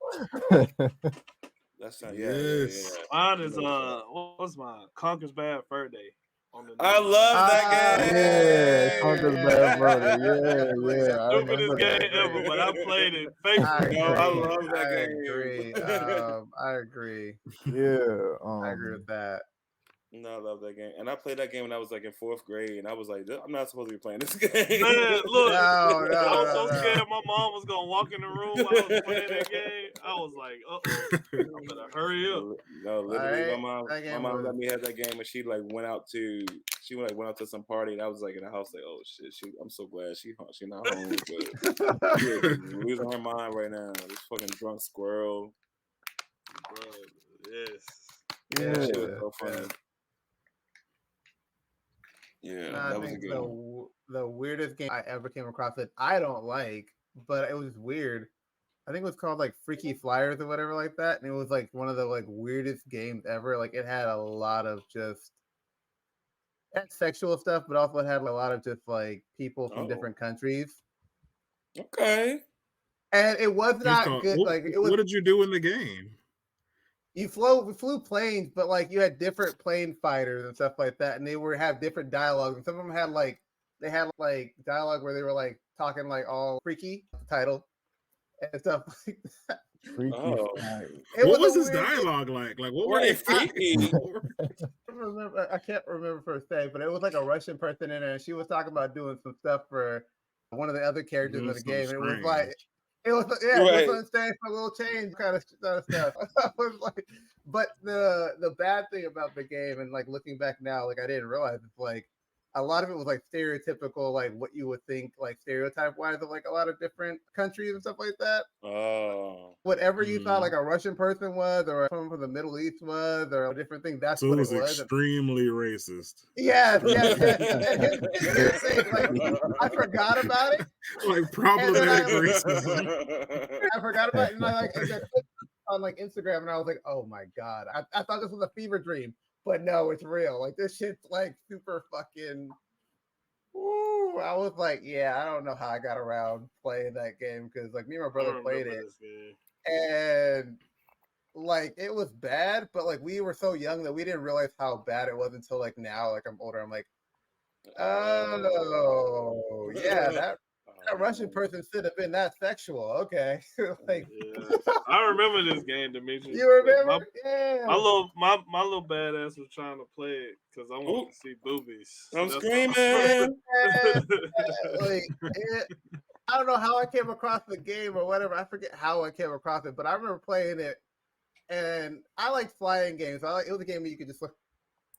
That's not yes. Mine is what's mine? Conker's Bad Fur Day. I love that game. Yeah, Conker's Bad Fur Day. Yeah. Stupidest game ever, but I played it faithfully. I love that game. I agree. Yeah. I agree with that. No, I love that game. And I played that game when I was like in 4th grade, and I was like, I'm not supposed to be playing this game. Man, look, I was so scared my mom was going to walk in the room while I was playing that game. I was like, uh-oh, I better hurry up. No, literally, my mom let me have that game, and she went out to some party, and I was like in the house like, oh shit, I'm so glad she not home, but she is losing her mind right now. This fucking drunk squirrel. Bro, yes. Yeah, she was so funny. Yeah, that was a good one. The weirdest game I ever came across that I don't like, but it was weird. I think it was called like Freaky Flyers or whatever like that, and it was like one of the like weirdest games ever. Like it had a lot of just sexual stuff, but also it had a lot of just like people from different countries. Okay. And it was not good. What did you do in the game? You flew planes, but like you had different plane fighters and stuff like that, and they have different dialogue. And some of them had dialogue where they were like talking like all freaky title and stuff like that. What was his dialogue like? Like what were they freaky? I can't remember first name, but it was like a Russian person in there, and she was talking about doing some stuff for one of the other characters in the game. It was like. It was it was staying for a little change kind of stuff. I was like, but the bad thing about the game and like looking back now, like I didn't realize it's like a lot of it was like stereotypical, like what you would think like stereotype wise of like a lot of different countries and stuff like that. Oh, whatever you thought like a Russian person was, or someone from the Middle East was, or a different thing. That's so what it was. Extremely racist. Yes. Like, I forgot about it. Like problematic racism. I forgot about it, and I on like Instagram, and I was like, oh my god, I thought this was a fever dream, but no, it's real. Like this shit's like super fucking. Ooh, I was like, yeah, I don't know how I got around playing that game because like me and my brother played it, and like it was bad, but like we were so young that we didn't realize how bad it was until like now, like I'm older. I'm like, oh yeah, that Russian person should have been that sexual. Okay, like I remember this game, Dmitri. You remember? My little badass was trying to play it because I wanted to see boobies. I'm screaming. I don't know how I came across the game or whatever. I forget how I came across it, but I remember playing it, and I like flying games. It was a game where you could just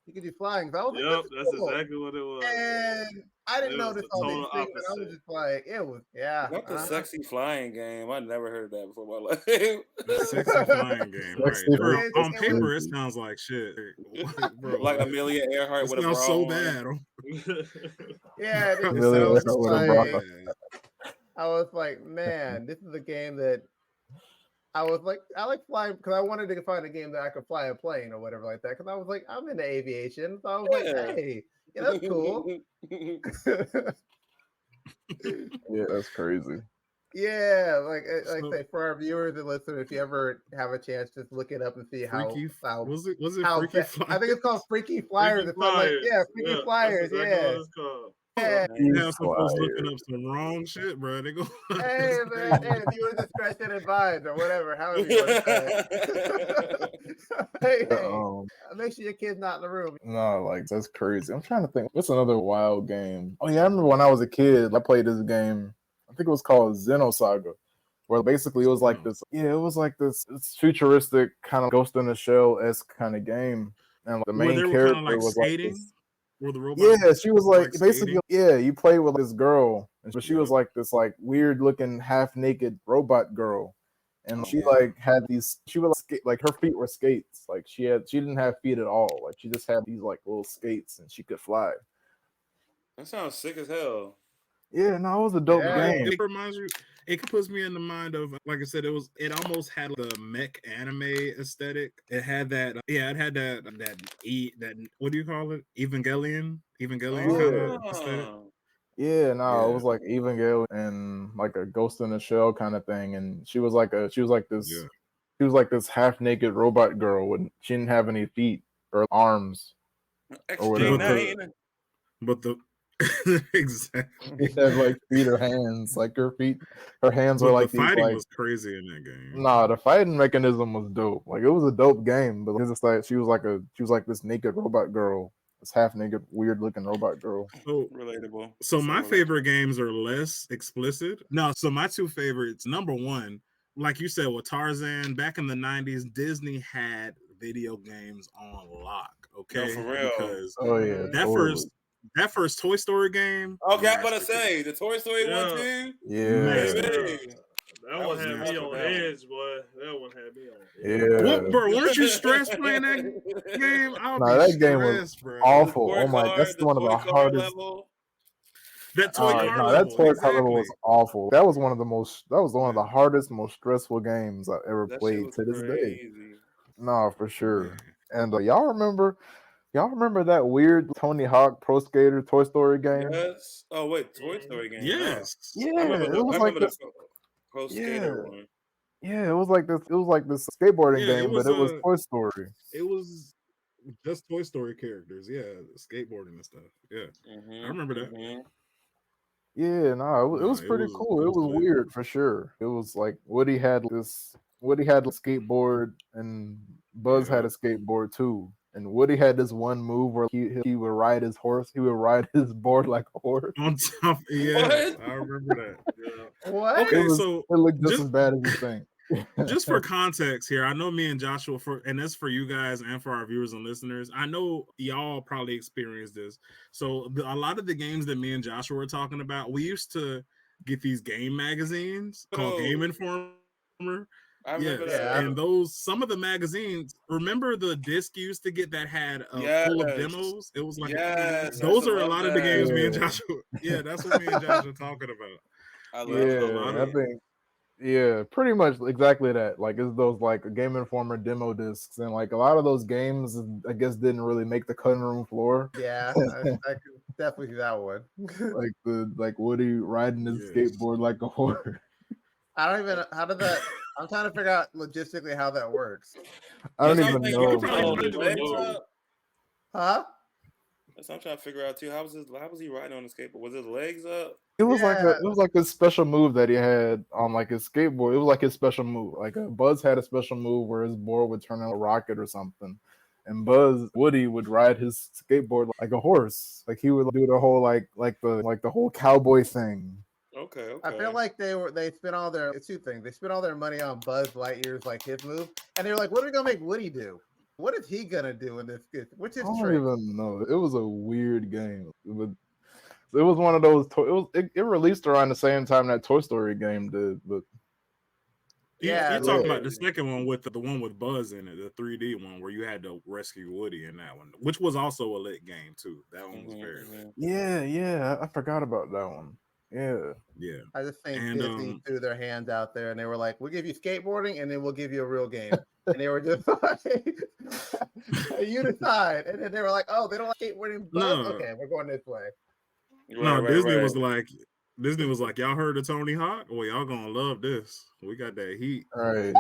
you could do flying. So that's exactly what it was. And I didn't notice all these things, but I was just like, it was, Not the sexy flying game. I never heard that before in my life. The sexy flying game, right? On paper, it sounds like shit. Bro, like Amelia Earhart with a bra so on. bad. Yeah, I was like, man, this is a game that I was like, I like flying because I wanted to find a game that I could fly a plane or whatever like that. Because I was like, I'm into aviation, so I was like, hey, that's cool. Yeah, that's crazy. Yeah, like say for our viewers and listeners, if you ever have a chance, just look it up and see how was it Freaky Flyers? I think it's called Freaky Flyers. Freaky Flyers. Yeah. You have some folks looking up some wrong shit, bro. They go. Hey, man, if you were discretion advised or whatever, however you want to say it. Hey, make sure your kid's not in the room. No, like that's crazy. I'm trying to think. What's another wild game? Oh yeah, I remember when I was a kid, I played this game. think it was called Xenosaga, where basically it was like this. Yeah, it was like this futuristic kind of Ghost in the Shell-esque kind of game, and the main character was skating? like this. Were the robots? Yeah, she was like basically. Skating? Yeah, you play with this girl, but she was like this like weird looking half naked robot girl, and she like had these. She would like her feet were skates. Like she didn't have feet at all. Like she just had these like little skates, and she could fly. That sounds sick as hell. Yeah, no, it was a dope game. It reminds you. It puts me in the mind of, like I said, it almost had the mech anime aesthetic. It had that, it had that what do you call it? Evangelion kind of aesthetic. Yeah, no, it was like Evangelion and like a Ghost in the Shell kind of thing. And she was like this half naked robot girl when she didn't have any feet or arms or whatever. But the exactly. She had like feet or hands, like her hands were like the fighting these, like, was crazy in that game. Nah, the fighting mechanism was dope. Like it was a dope game, but it's just like she was like this naked robot girl, this half naked, weird looking robot girl. So relatable. So my favorite games are less explicit. No, so my two favorites, number one, like you said, with Tarzan, back in the 90s, Disney had video games on lock. Okay, no, for real. Because that first Toy Story game. Okay, I'm gonna say the Toy Story 1 too. Yeah. That one had me on edge, boy. That one had me on edge. Yeah. What, bro? Weren't you stressed playing that game? That game was awful. Oh my, that's one of the hardest. Level. That toy car level. That toy car level was awful. That was one of the hardest, most stressful games I ever played to this day. No, for sure. And y'all remember that weird Tony Hawk Pro Skater Toy Story game? Yes. Oh wait, Toy Story game. Yes. Yeah, it was like this Pro Skater one. Yeah, it was like this skateboarding game, but it was Toy Story. It was just Toy Story characters, skateboarding and stuff. Yeah, I remember that. Yeah, no, it was pretty cool. It was weird for sure. It was like Woody had a skateboard, and Buzz had a skateboard too. And Woody had this one move where he would ride his horse. He would ride his board like a horse. On top, I remember that. Yeah. What? Okay, so it looked just as bad as you think. Just for context here, I know me and Joshua, and that's for you guys and for our viewers and listeners, I know y'all probably experienced this. So a lot of the games that me and Joshua were talking about, we used to get these game magazines called Game Informer. And some of the magazines, remember the disc you used to get that had full of demos? It was like those are a lot of the games me and Joshua. Yeah, that's what me and Joshua are talking about. I love a lot of Yeah, pretty much exactly that. Like it's those like Game Informer demo discs, and like a lot of those games, I guess, didn't really make the cutting room floor. Yeah, I could definitely see that one. like Woody riding his skateboard like a horse. I don't even. How did that? I'm trying to figure out logistically how that works. I don't even know. Huh? That's what I'm trying to figure out too. How was he riding on the skateboard? Was his legs up? It was like a special move that he had on like his skateboard. It was like his special move. Like Buzz had a special move where his board would turn into a rocket or something, and Woody would ride his skateboard like a horse. Like he would do the whole like the whole cowboy thing. Okay. I feel like they spent all their two things. They spent all their money on Buzz Lightyear's like his move, and they were like, "What are we gonna make Woody do? What is he gonna do in this? Which is I don't even know. It was a weird game. It was one of those. It released around the same time that Toy Story game did, but you're talking about the second one with the one with Buzz in it, the 3D one where you had to rescue Woody in that one, which was also a lit game too. That one was very lit. Yeah. I forgot about that one. Yeah. I just think Disney threw their hands out there and they were like, "We'll give you skateboarding and then we'll give you a real game." And they were just like, "You decide." And then they were like, "Oh, they don't like skateboarding." No. Okay, we're going this way. Disney was like, "Y'all heard of Tony Hawk? Well, y'all gonna love this. We got that heat." All right,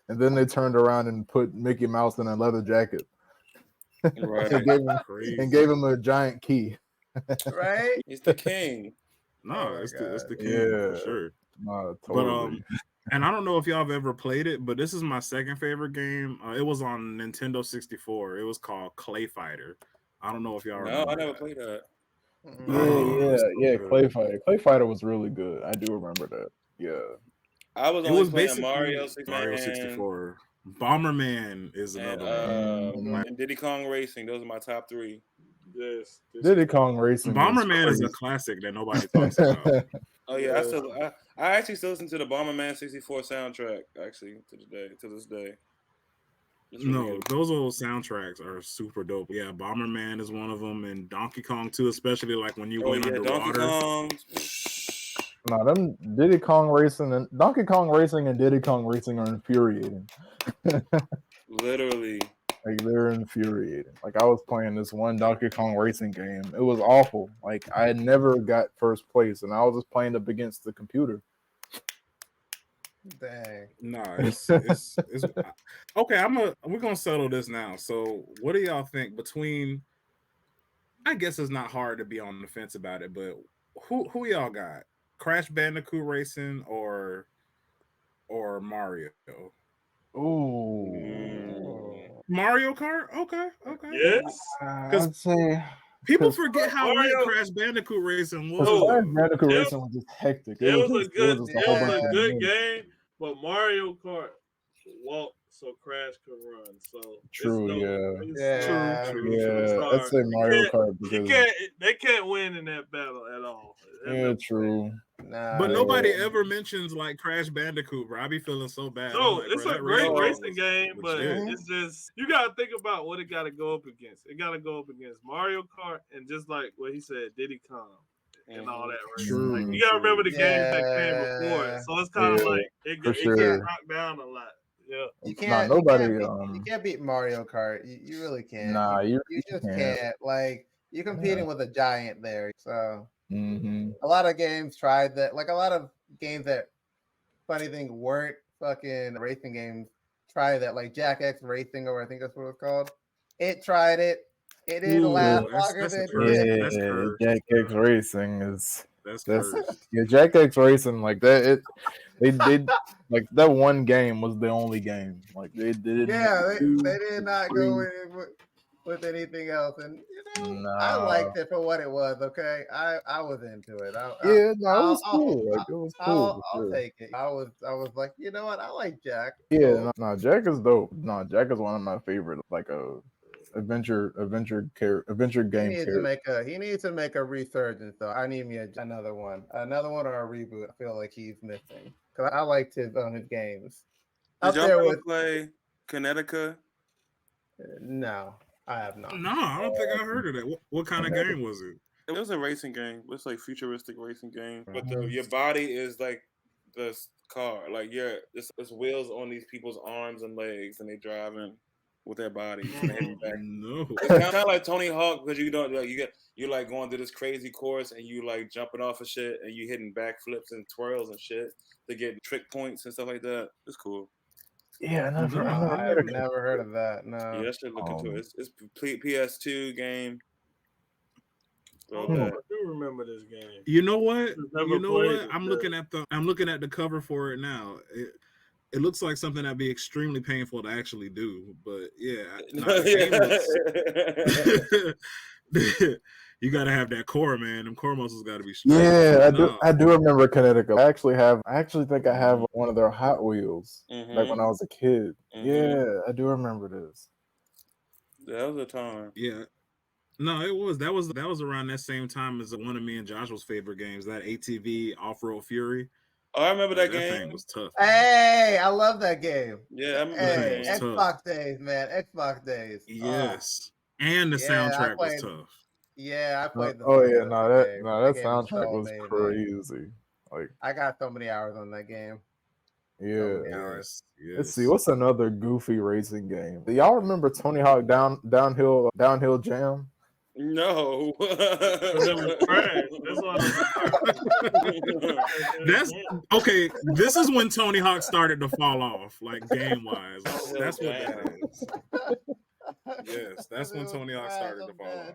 and then they turned around and put Mickey Mouse in a leather jacket, and gave him a giant key. Right? He's the king. No, it's the king for sure. No, totally. But and I don't know if y'all have ever played it, but this is my second favorite game. It was on Nintendo 64. It was called Clay Fighter. I don't know if y'all remember. No, I never played that. Yeah. Clay Fighter. Clay Fighter was really good. I do remember that. Yeah. I was only playing Mario 64. Bomberman is another one. And Diddy Kong Racing. Those are my top 3. Yes. Diddy Kong Racing. Bomberman is a classic that nobody talks about. Oh yeah, I actually still listen to the Bomberman 64 soundtrack actually to this day. No, those old soundtracks are super dope. Yeah, Bomberman is one of them, and Donkey Kong too, especially like when you went underwater. Donkey Kong. No, them Diddy Kong Racing and Donkey Kong Racing and Diddy Kong Racing are infuriating. Literally. Like they're infuriating. Like I was playing this one Donkey Kong Racing game. It was awful. Like I had never got first place, and I was just playing up against the computer. Dang. No, it's okay. We're gonna settle this now. So, what do y'all think between? I guess it's not hard to be on the fence about it, but who y'all got? Crash Bandicoot Racing or Mario? Ooh. Mario Kart? Okay. Yes. Because people forget how lit Crash Bandicoot Racing was. Crash Bandicoot Racing was just hectic. It was a good game, but Mario Kart walked so Crash could run. So true, yeah. I'd say Mario Kart because they can't win in that battle at all. Yeah, true. Nah, but nobody ever mentions like Crash Bandicoot, bro. I be feeling so bad. No, like, it's a great racing game, but it's just you gotta think about what it gotta go up against. It gotta go up against Mario Kart and just like what he said, Diddy Kong and all that racing. Like, you gotta remember the games that came before it. So it's kind of like it get knocked down a lot. Yeah, you can't. You can't beat Mario Kart. You really can't. Nah, you just can't. Like you're competing with a giant there. So a lot of games tried that. Like a lot of games that, funny thing, weren't fucking racing games. Try that. Like Jack X Racing, or I think that's what it's called. It tried it. It didn't last longer than Jack X Racing is. That's Jack X Racing like that. They like that one game was the only game. Like they did. Yeah, they did not go in with anything else, and I liked it for what it was. Okay, I was into it. It was cool. Like it was cool. I'll take it. I was like, you know what? I like Jack. Yeah, Jack is dope. No, Jack is one of my favorite. Like adventure game. He needs to make a resurgence though. I need me another one or a reboot. I feel like he's missing because I liked his games. Did y'all ever play Connecticut? No, I have not. No, I don't think I heard of that. What kind of game was it? It was a racing game. It's like futuristic racing game, but your body is like the car. Like it's wheels on these people's arms and legs, and they driving with their bodies. No, it's kind of like Tony Hawk because you don't like you're like going through this crazy course and you like jumping off of shit and you hitting backflips and twirls and shit to get trick points and stuff like that. It's cool. Yeah, I've never heard of that. No, yeah, I should look into it. It's complete PS2 game. I do remember this game. You know what? I'm looking at the cover for it now. It looks like something that'd be extremely painful to actually do, but yeah, you gotta have that core, man. Them core muscles gotta be strong. Yeah, I do remember Connecticut. I actually think I have one of their Hot Wheels, like when I was a kid. Yeah, I do remember this. That was a time. Yeah. No, it was. That was around that same time as one of me and Joshua's favorite games, that ATV Off-Road Fury. Oh, I remember that game. That thing was tough. Hey, I love that game. Yeah, I remember that game. Xbox days, man. Xbox days. Yes. And the soundtrack was tough. Yeah, I played that soundtrack was crazy. Like I got so many hours on that game. Yeah. Yes. Let's see, what's another goofy racing game? Do y'all remember Tony Hawk Downhill Jam? No. That's okay. This is when Tony Hawk started to fall off, like game wise. That's what that is. Yes, that's when Tony Hawk started to fall off.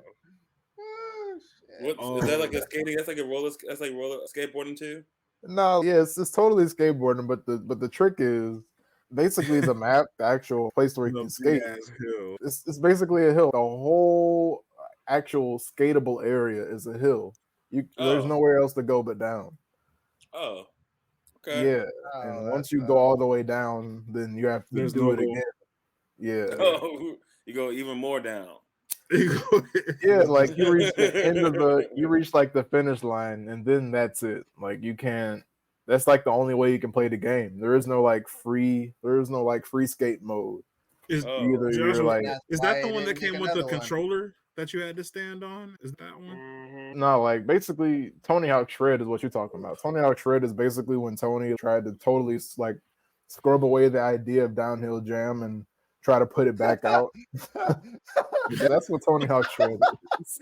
Is that like a skating? That's like roller skateboarding too. No, yes, it's totally skateboarding, but the trick is basically the map, the actual place where you can skate. It's basically a hill. The whole actual skatable area is a hill. There's nowhere else to go but down. Oh, okay. Yeah, and once you go all the way down, then you have to do it again. Yeah. Oh, you go even more down. Yeah, like you reach the end of you reach like the finish line, and then that's it. Like you can't. That's like the only way you can play the game. There is no free skate mode. Is that the one that came with the controller that you had to stand on? Is that one? No, like basically Tony Hawk Shred is what you're talking about. Tony Hawk Shred is basically when Tony tried to totally like scrub away the idea of downhill jam and try to put it back out. That's what Tony Hawk Shred is.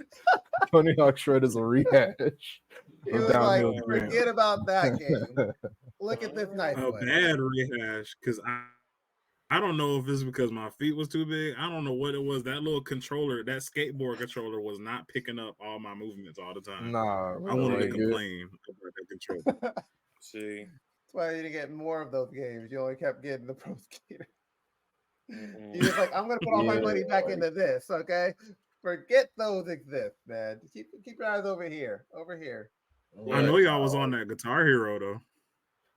Tony Hawk Shred is a rehash. He was like, forget about that game. Look at this nice a bad rehash, because I don't know if it's because my feet was too big. I don't know what it was. That little controller, that skateboard controller, was not picking up all my movements all the time. Nah, I wanted to complain about that controller. See, that's why you didn't get more of those games. You only kept getting the Pro Skater. He was like, I'm gonna put all my money back into this. Okay, forget those exist, man. Keep your eyes over here. I know y'all was on that Guitar Hero though.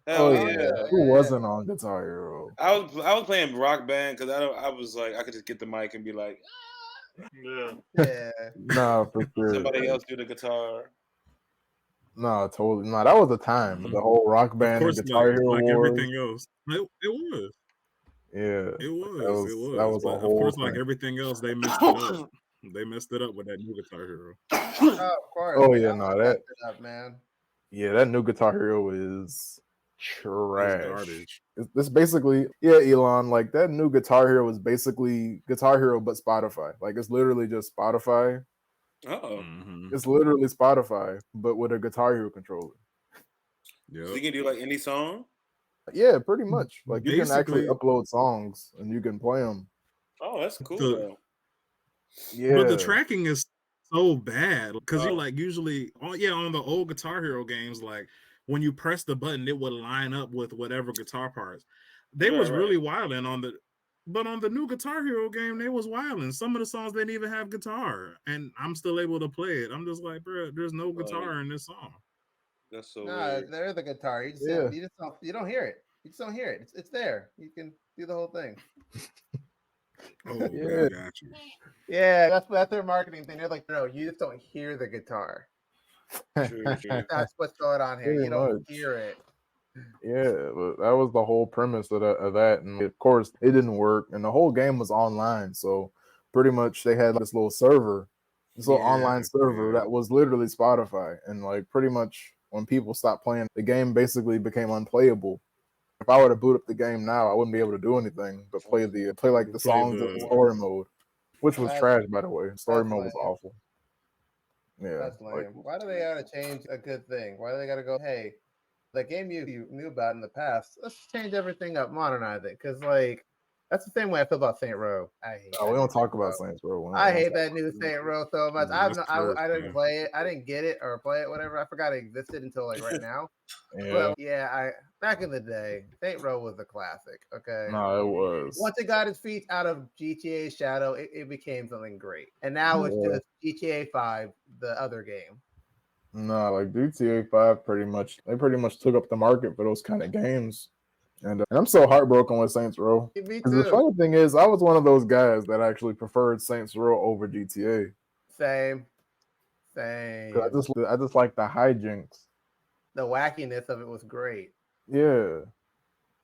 Hell yeah. Who wasn't on Guitar Hero? I was playing Rock Band because I was like, I could just get the mic and be like, yeah. Nah, for sure. Somebody else do the guitar. No, totally. No, that was the time. The whole Rock Band and Guitar Hero like wars. Everything else. It was. Yeah. It was. That was but a whole of course, thing. like everything else, they messed it up. They messed it up with that new Guitar Hero. Oh, of course. Oh yeah, no, that up, man. Yeah, that new Guitar Hero is trash. It's garbage. It's basically, Elon, like that new Guitar Hero is basically Guitar Hero but Spotify. Like it's literally just Spotify. It's literally Spotify but with a Guitar Hero controller. Yeah. So you can do like any song? Yeah, pretty much. Like you can actually upload songs and you can play them. Oh, that's cool though. Yeah. But the tracking is so bad because you like usually on the old Guitar Hero games, like when you press the button, it would line up with whatever guitar parts. They was really wilding on the new Guitar Hero game, they was wilding. Some of the songs didn't even have guitar, and I'm still able to play it. I'm just like, bro, there's no guitar in this song. That's so weird. There's the guitar. You don't hear it. You just don't hear it. It's there. You can do the whole thing. Oh, yeah, got you. Yeah, that's their marketing thing. They're like, no, you just don't hear the guitar. True. That's what's going on here. You don't hear it. Yeah, but that was the whole premise of that. And of course, it didn't work. And the whole game was online. So pretty much they had this little server, this little online server that was literally Spotify. And like pretty much when people stopped playing, the game basically became unplayable. If I were to boot up the game now, I wouldn't be able to do anything but play the songs in the story mode, which was trash, by the way. Story mode was awful. Yeah, that's lame. Why do they gotta change a good thing? Why do they gotta go, hey, the game you knew about in the past, let's change everything up, modernize it? Because like that's the same way I feel about Saint Row. We don't talk about Saints Row. I hate that new Saint Row so much. I didn't play it. I didn't get it or play it, whatever. I forgot it existed until like right now. But back in the day, Saint Row was a classic. Okay. No, it was. Once it got its feet out of GTA's shadow, it became something great. And now it's just GTA 5, the other game. No, like GTA 5 pretty much took up the market for those kind of games. And I'm so heartbroken with Saints Row. Because the funny thing is, I was one of those guys that actually preferred Saints Row over GTA. Same. I just like the hijinks. The wackiness of it was great. Yeah.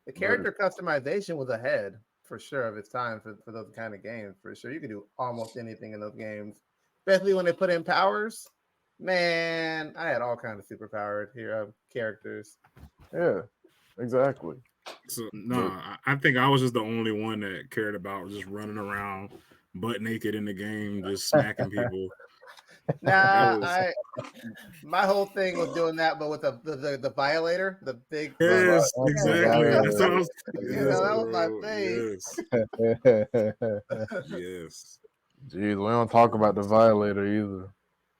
The character customization was ahead for sure of its time for those kind of games. For sure, you could do almost anything in those games, especially when they put in powers. Man, I had all kinds of superpowered hero characters. Yeah, exactly. So I think I was just the only one that cared about just running around butt naked in the game, just smacking people. My whole thing was doing that, but with the violator, the big. Yes, exactly. That was my thing. Yes. Jeez, we don't talk about the violator either.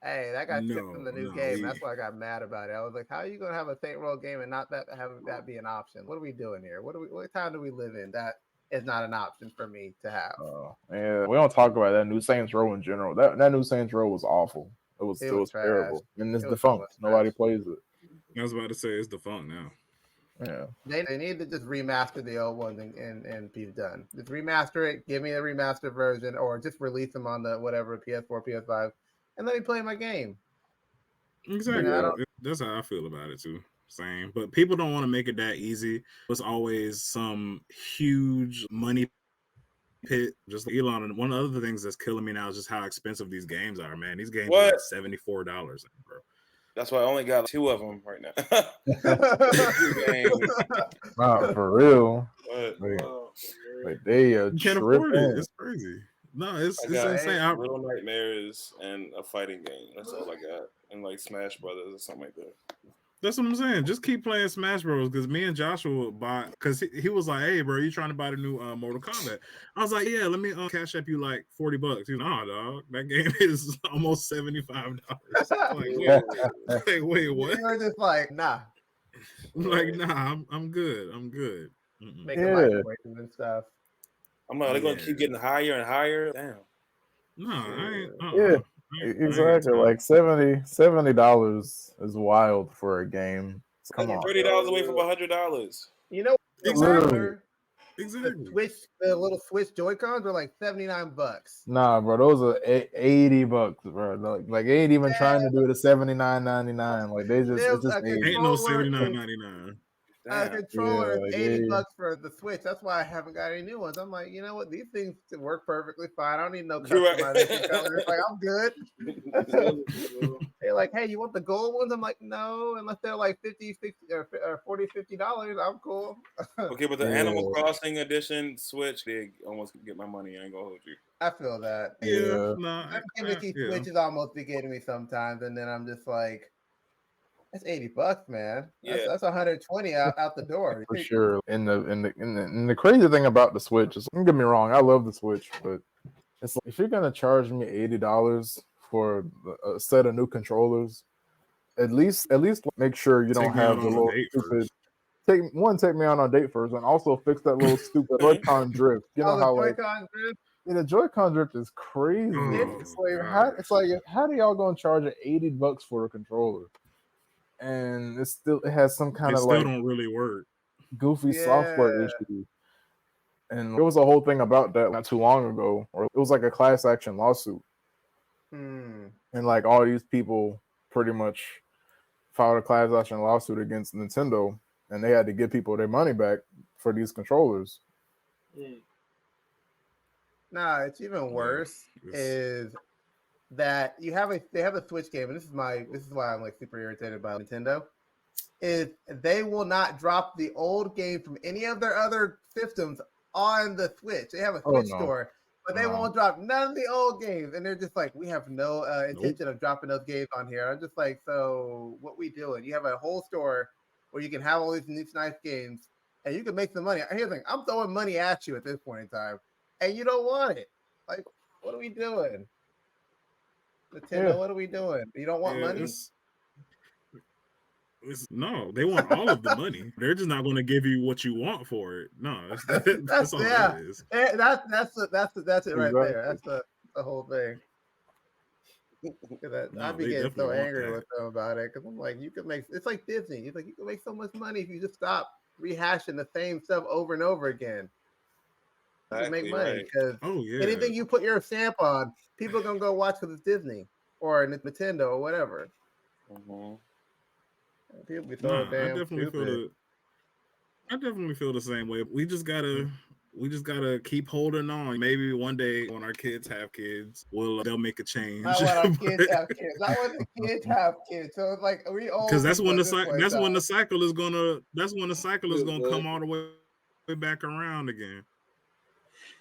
Hey, that got tipped from the new game. That's why I got mad about it. I was like, "How are you gonna have a Saint Row game and not have that be an option? What are we doing here? What time do we live in? That is not an option for me to have. Yeah, we don't talk about that new Saints Row in general. That new Saints Row was awful. It was terrible, and it's defunct. Nobody plays it. I was about to say it's defunct now. Yeah, they need to just remaster the old ones and be done. Just remaster it. Give me a remastered version, or just release them on the whatever PS4, PS5, and let me play my game. Exactly. You know, that's how I feel about it too. Same, but people don't want to make it that easy. It's always some huge money pit. Just like Elon, and one of the other things that's killing me now is just how expensive these games are. Man, these games are like $74, bro. That's why I only got 2 of them right now. Not for real. Like they you can't afford it. It's crazy. No, it's insane. Little Nightmares and a fighting game. That's all I got. And like Smash Brothers or something like that. That's what I'm saying. Just keep playing Smash Bros. Because me and Joshua bought. Because he was like, "Hey, bro, you trying to buy the new Mortal Kombat?" I was like, "Yeah, let me cash up you like $40." He's like, "Nah, dog, that game is almost $75." Wait, what? You were just like, nah. Like, nah, I'm good. I'm good. Making life choices and stuff. I'm like, they're gonna keep getting higher and higher. Damn. No, I ain't. Yeah. Exactly, like $70 is wild for a game. Come on, $30 away from $100. You know, exactly. The little Switch Joy-Cons are like $79. Nah, bro, those are $80, bro. Like they ain't even trying to do the $79.99. Like they just it's just ain't no $79.99. A controller is $80 for the Switch. That's why I haven't got any new ones. I'm like, you know what? These things work perfectly fine. I don't need no customization colors. Like, I'm good. They're like, hey, you want the gold ones? I'm like, no, unless they're like $50, $60, or $40, $50. I'm cool. Okay, but the Animal Crossing edition Switch, they almost get my money. I ain't gonna hold you. I feel that. Yeah. Gimmicky Switches almost be getting me sometimes, and then I'm just like, that's $80, man. That's 120 out the door for sure. And the crazy thing about the Switch is, don't get me wrong, I love the Switch, but it's like if you're gonna charge me $80 for a set of new controllers, at least make sure you don't have the little stupid. Take me out on a date first, and also fix that little stupid Joy-Con drift. You know how like the Joy-Con drift is crazy. It's like how do y'all gonna charge $80 for a controller? And it has some kind of like don't really work goofy software issue. And there was a whole thing about that not too long ago, or it was like a class action lawsuit. And like all these people pretty much filed a class action lawsuit against Nintendo, and they had to give people their money back for these controllers. Nah, it's even worse is that they have a Switch game, and this is why I'm like super irritated by Nintendo, is they will not drop the old game from any of their other systems on the Switch. They have a Switch store, but they won't drop none of the old games, and they're just like, we have no intention of dropping those games on here. I'm just like, so what we doing? You have a whole store where you can have all these nice games, and you can make some money. Here's the thing, I'm throwing money at you at this point in time, and you don't want it. Like, what are we doing? Nintendo, what are we doing? You don't want money? No, they want all of the money. They're just not going to give you what you want for it. No, that's all that is. That's it right there. That's the whole thing. I'd be getting so angry with them about it because I'm like, you could make it's like Disney. It's like you can make so much money if you just stop rehashing the same stuff over and over again. You can make money because anything you put your stamp on, people are gonna go watch because it's Disney or Nintendo or whatever. People be so damn stupid. I definitely feel the same way. We just gotta keep holding on. Maybe one day when our kids have kids, they'll make a change. Not when our kids have kids. Not when the kids have kids. So it's like we all because that's when the cycle is gonna come all the way back around again.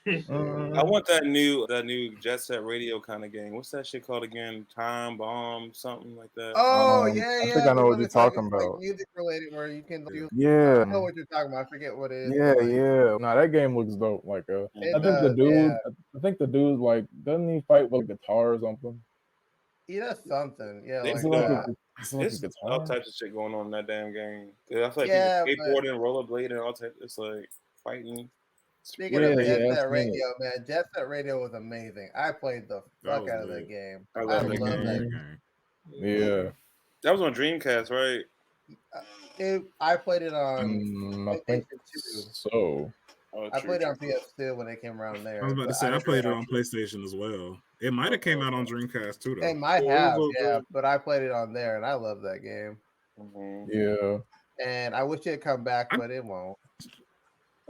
I want that new Jet Set Radio kind of game. What's that shit called again? Time Bomb, something like that. Oh I think I know what you're talking about. Like music related, where you can do. Yeah, I know what you're talking about. I forget what it is. Yeah. No, that game looks dope. Like, I think the dude like doesn't he fight with a guitar or something? He does something. Yeah, there's all types of shit going on in that damn game. I feel like people skateboarding, rollerblading, all types. It's like fighting. Speaking of Jet Set Radio, man, Jet Set Radio was amazing. I played the fuck out of that game. I love that game. Yeah. That was on Dreamcast, right? I played it on I think 2. so. I played it on PS2 when it came around there. I was about to say I played it on PlayStation as well. It might have came out on Dreamcast too, though. It might have, yeah. But I played it on there, and I love that game. Yeah. And I wish it had come back, but it won't.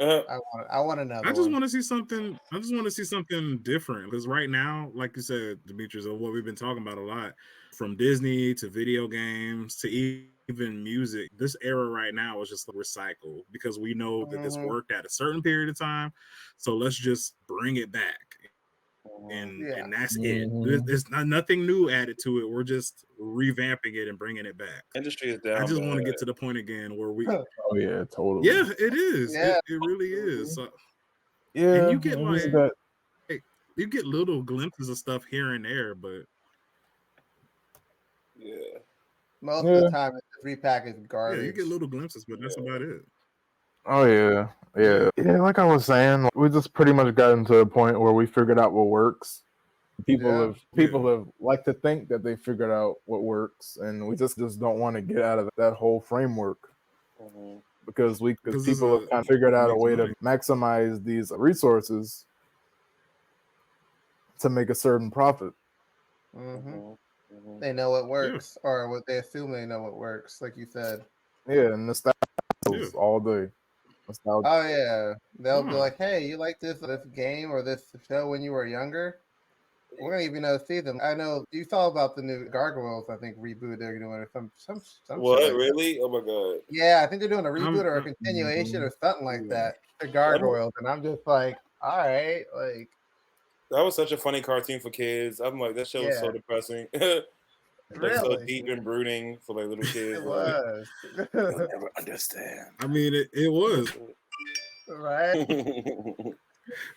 I want another. I just want to see something. I just want to see something different because right now, like you said, Dmitri, of what we've been talking about a lot, from Disney to video games to even music. This era right now is just recycled because we know that this worked at a certain period of time. So let's just bring it back. And that's it. There's nothing new added to it. We're just revamping it and bringing it back. Industry is down. I just want to get to the point again where we. Oh yeah, totally. Yeah, it is. Yeah. It really is. So, yeah, and you get you get little glimpses of stuff here and there, but most of the time it's repackaged garbage. Yeah, you get little glimpses, but that's about it. Oh yeah. Like I was saying, we just pretty much gotten to a point where we figured out what works. People have like to think that they figured out what works, and we just don't want to get out of that whole framework because people have kind of figured out a way to maximize these resources to make a certain profit. They know what works, or what they assume they know what works, like you said. Yeah, and nostalgia all day. Nostalgia. Oh yeah, they'll be like, "Hey, you like this game or this show when you were younger? We're gonna even see them." I know you saw about the new Gargoyles. I think reboot they're doing or some. What shit like really? that. Oh my god! Yeah, I think they're doing a reboot or a continuation or something like that. The Gargoyles, and I'm just like, all right, like that was such a funny cartoon for kids. I'm like, that show was so depressing. Like so deep and brooding for like little kids. It was. You'll never understand. I mean, it was. Right.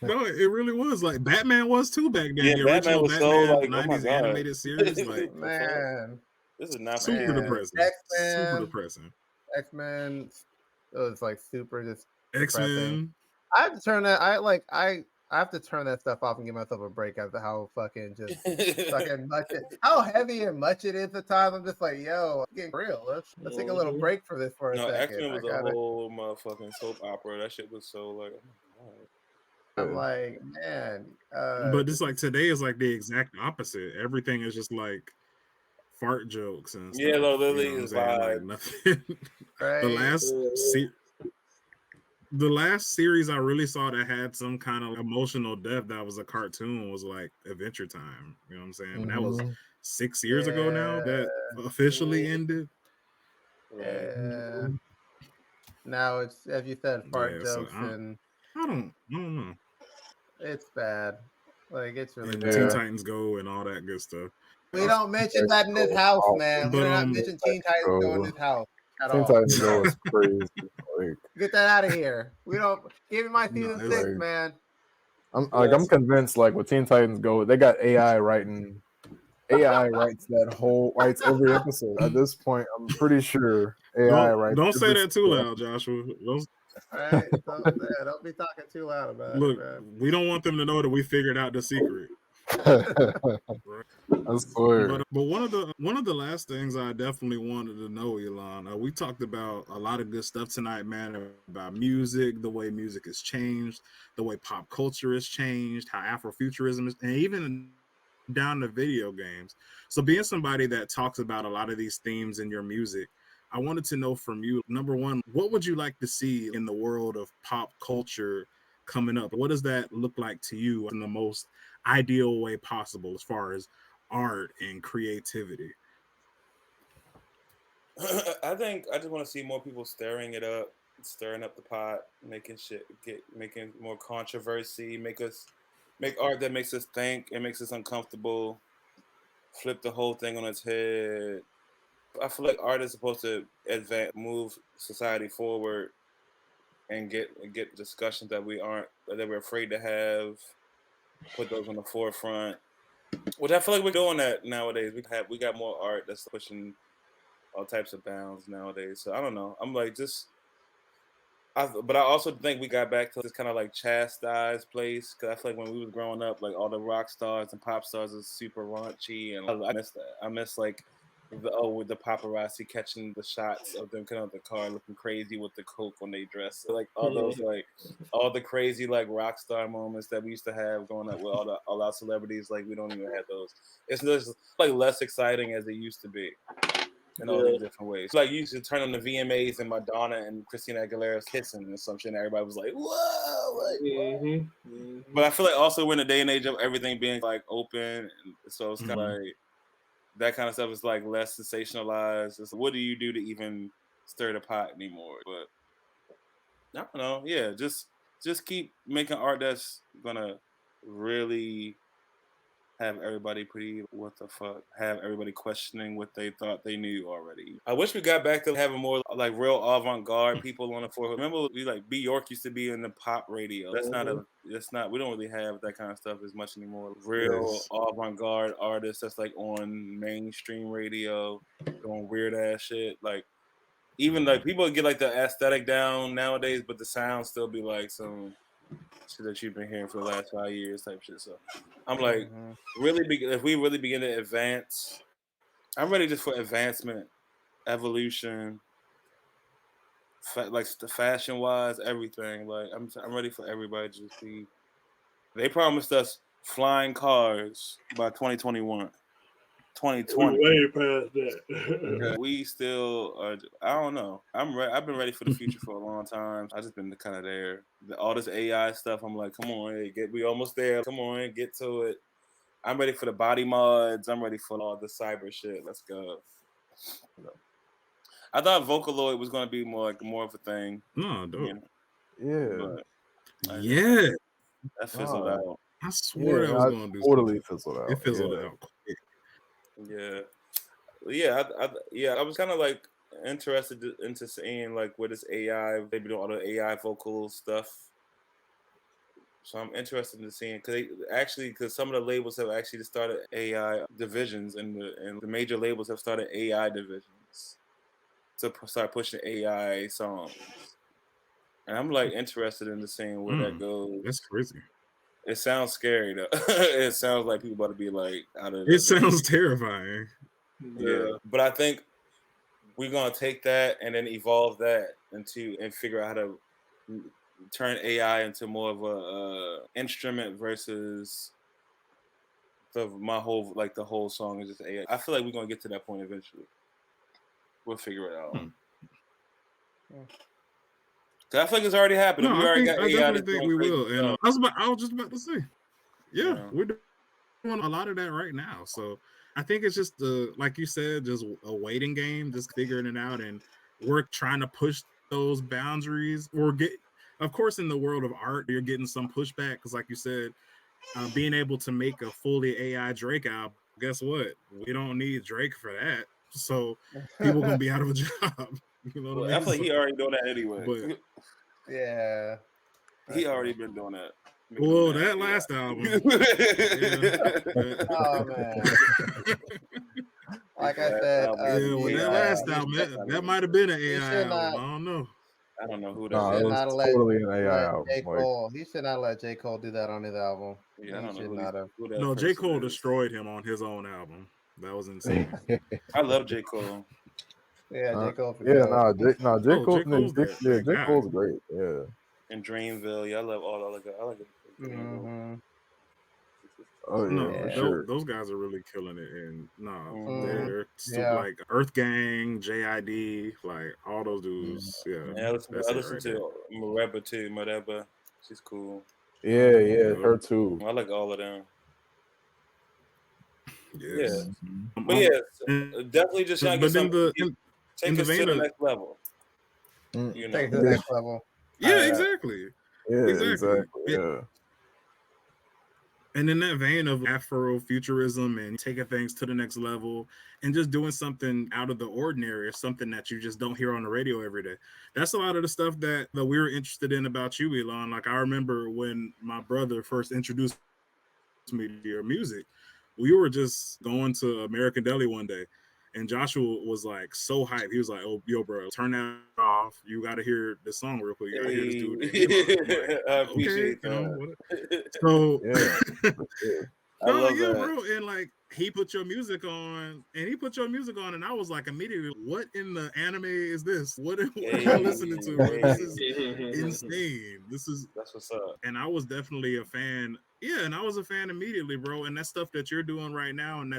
No, it really was. Like Batman was too back then. Yeah, the Batman original was Batman, so like, 90s animated series. Like, man, this is not super depressing. X-Men, super depressing. X-Men. It was like super just X-Men. I have to turn that. I have to turn that stuff off and give myself a break after how fucking just fucking much how heavy and much it is at times. I'm just like, yo, I'm getting real. Let's take a little break for this for a second. X-Men was a whole motherfucking soap opera. That shit was so like, I'm like, man. But it's like today is like the exact opposite. Everything is just like fart jokes and stuff. Yeah, Lily you know is like nothing. Right. The last series I really saw that had some kind of emotional depth that was a cartoon was like Adventure Time. You know what I'm saying? And that was 6 years ago now that officially ended. Yeah. Now it's, as you said, fart jokes and I don't know. It's bad. Like it's really and bad. Teen Titans Go and all that good stuff. We don't mention that in this house, man. We do not mention Teen Titans Go in this house. Teen Titans Go is crazy. Get that out of here. We don't give me my season 6, man. I'm convinced like with Teen Titans Go, they got AI writes every episode. At this point, I'm pretty sure AI writes. Don't say that too loud, Joshua. Right? Don't be talking too loud about Look, it. Look, we don't want them to know that we figured out the secret. I swear. But one of the last things I definitely wanted to know, Elon, we talked about a lot of good stuff tonight, man, about music, the way music has changed, the way pop culture has changed, how Afrofuturism is, and even down to video games. So being somebody that talks about a lot of these themes in your music, I wanted to know from you, number one, what would you like to see in the world of pop culture coming up? What does that look like to you in the most ideal way possible as far as art and creativity? I think I just want to see more people stirring up the pot, making more controversy, make art that makes us think and makes us uncomfortable, flip the whole thing on its head. I feel like art is supposed to move society forward and get discussions that we're afraid to have, put those on the forefront. Which I feel like we're doing that nowadays. We got more art that's pushing all types of bounds nowadays. So I don't know. I'm like, just But I also think we got back to this kind of like chastised place because I feel like when we was growing up, like all the rock stars and pop stars is super raunchy, and I miss that. I miss like with the paparazzi catching the shots of them coming out the car looking crazy with the coke when they dress, like all those like all the crazy like rock star moments that we used to have growing up with all our celebrities. Like we don't even have those. It's just like less exciting as it used to be. In all these different ways. Like you used to turn on the VMAs and Madonna and Christina Aguilera's kissing and some shit, and everybody was like, whoa, like, But I feel like also we're in a day and age of everything being like open, and so it's kind of like that kind of stuff is like less sensationalized. It's what do you do to even stir the pot anymore? But I don't know. Yeah, just keep making art that's gonna really have everybody pretty what the fuck, have everybody questioning what they thought they knew already. I wish we got back to having more like real avant-garde people on the floor. Remember we like B York used to be in the pop radio. That's not we don't really have that kind of stuff as much anymore. Real avant-garde artists that's like on mainstream radio doing weird ass shit. Like even like people get like the aesthetic down nowadays, but the sound still be like some shit that you've been hearing for the last 5 years type shit. So I'm like, really, if we really begin to advance, I'm ready just for advancement, evolution, like the fashion wise, everything. Like I'm ready for everybody to just be. They promised us flying cars by 2021. 2020. Way past that. We still are. I don't know. I've been ready for the future for a long time. I just been kind of there. All this AI stuff. I'm like, come on, we almost there. Come on, get to it. I'm ready for the body mods. I'm ready for all the cyber shit. Let's go. I thought Vocaloid was gonna be more of a thing. No, dope. You know? Yeah. That fizzled out. I swore that was gonna do totally fizzled out. It fizzled out quick. Yeah. I was kind of like interested into seeing like what is AI. They be doing all the AI vocal stuff. So I'm interested in seeing because some of the labels have actually just started AI divisions, and the major labels have started AI divisions to start pushing AI songs. And I'm like interested in seeing where that goes. That's crazy. It sounds scary though. It sounds like people about to be like out of. It sounds terrifying. Yeah, but I think we're gonna take that and then evolve that and figure out how to turn AI into more of a instrument versus the whole song is just AI. I feel like we're gonna get to that point eventually. We'll figure it out. I feel like it's already happened. No, we already got AI. I think we will. And I was just about to say, we're doing a lot of that right now. So I think it's just like you said, just a waiting game, just figuring it out, and we're trying to push those boundaries. Of course, in the world of art, you're getting some pushback because, like you said, being able to make a fully AI Drake album, guess what? We don't need Drake for that. So people gonna be out of a job. You know what I mean? I feel like he already doing that anyway. But yeah, he already been doing that. Well, that last album. Oh man. Like I said, that last album, that might have been an AI album. I don't know. I don't know who that is. Not totally an AI album. J. Cole. He should not let J. Cole do that on his album. Yeah, he should not have. No, J. Cole destroyed him on his own album. That was insane. I love J. Cole. Yeah, J. Cole. J. Cole's great. Yeah. And Dreamville, I love all the I like it. Oh yeah, for sure. Those guys are really killing it, and they're like Earth Gang, JID, like all those dudes. I listen to Mareba too. Mareba, she's cool. Yeah, her too. I like all of them. Yes. But definitely just trying to get take us to the next level. Take it to the next level. Yeah, exactly. Yeah, exactly. Yeah. And in that vein of Afrofuturism and taking things to the next level and just doing something out of the ordinary or something that you just don't hear on the radio every day. That's a lot of the stuff that we were interested in about you, Elon. Like I remember when my brother first introduced me to your music, we were just going to American Deli one day And Joshua was like so hyped. He was like, "Oh, yo, bro, turn that off. You got to hear this song real quick. You got to hear this dude." Like, I appreciate that. So, I love that, bro. And like, he put your music on, and I was like, immediately, what in the anime is this? What am I listening to? This is insane. That's what's up. And I was definitely a fan. Yeah, and I was a fan immediately, bro. And that stuff that you're doing right now, and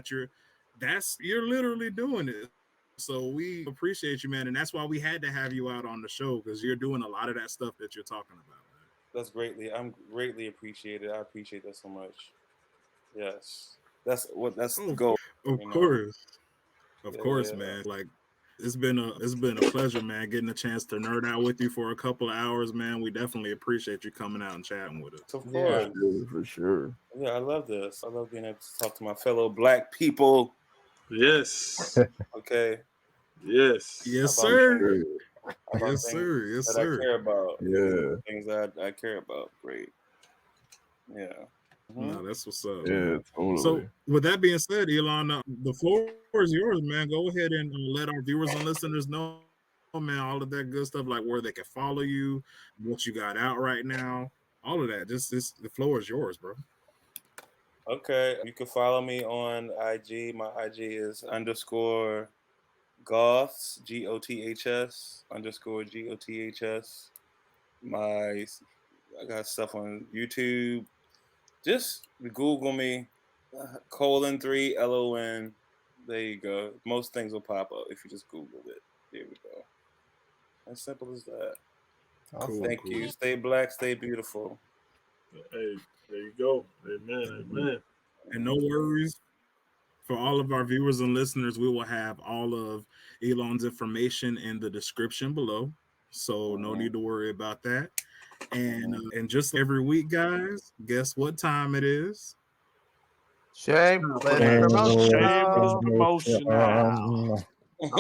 you're literally doing it. So we appreciate you, man. And that's why we had to have you out on the show, because you're doing a lot of that stuff that you're talking about, man. I'm greatly appreciated. I appreciate that so much. Yes. That's the goal. Of course, man. Like, it's been a pleasure, man, getting a chance to nerd out with you for a couple of hours, man. We definitely appreciate you coming out and chatting with us. Of course. Yeah, for sure. Yeah, I love this. I love being able to talk to my fellow Black people. Yes. Okay. Yes. Yes, sir. Yes, sir. Yes, that sir. I care about. Yeah. Things that I care about. Great. Yeah. No, that's what's up. Yeah, totally. So, with that being said, Elon, the floor is yours, man. Go ahead and let our viewers and listeners know, man, all of that good stuff, like where they can follow you, what you got out right now, all of that. Just the floor is yours, bro. Okay. You can follow me on IG. My IG is _goths, GOTHS, _GOTHS. I got stuff on YouTube. Just Google me, :3 LON. There you go. Most things will pop up if you just Google it. There we go. As simple as that. Awesome. Thank you. Stay Black, stay beautiful. Hey, there you go. Amen. Amen. And no worries. For all of our viewers and listeners, we will have all of Elon's information in the description below. So no need to worry about that. And just every week, guys, guess what time it is? Shameless promotion. Oh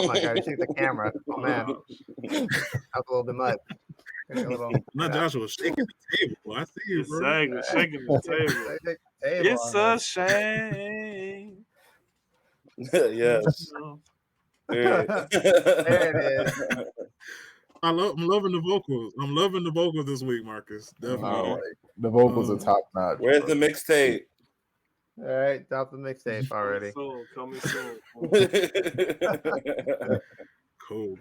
my god, you shook the camera. Oh man. That was a little bit much. Not Joshua, shaking the table. I see you, bro. Shaking the table. It's a shame. Yes. There it is. I'm loving the vocals. I'm loving the vocals this week, Marcus. Definitely. The vocals are top notch. Where's the mixtape? All right, drop the mixtape already. Coming soon. Cool.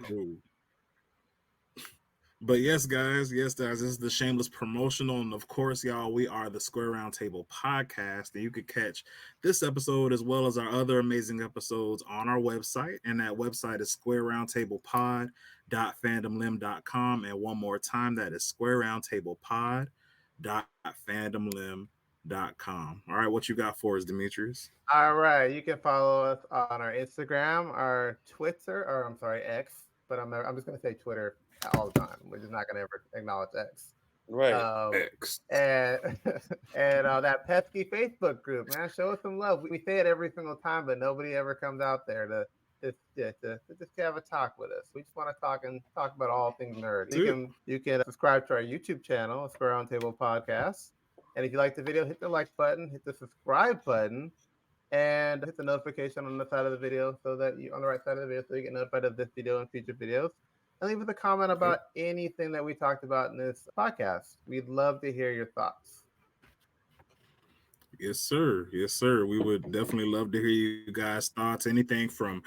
But yes, guys, this is the shameless promotional. And of course, y'all, we are the Square Round Table podcast. And you can catch this episode as well as our other amazing episodes on our website. And that website is squareroundtablepod.fandomlim.com. And one more time, that is squareroundtablepod.fandomlim.com. All right, what you got for us, Demetrius? All right, you can follow us on our Instagram, our Twitter, or I'm sorry, X. But I'm just going to say Twitter all the time. We're just not going to ever acknowledge X. Right. X. And that pesky Facebook group, man, show us some love. We say it every single time, but nobody ever comes out there to just have a talk with us. We just want to talk about all things nerd. You can subscribe to our YouTube channel, Square Round Table Podcast. And if you like the video, hit the like button, hit the subscribe button, and hit the notification on the side of the video on the right side of the video, so you get notified of this video and future videos. And leave us a comment about anything that we talked about in this podcast. We'd love to hear your thoughts. Yes, sir. We would definitely love to hear you guys' thoughts. Anything from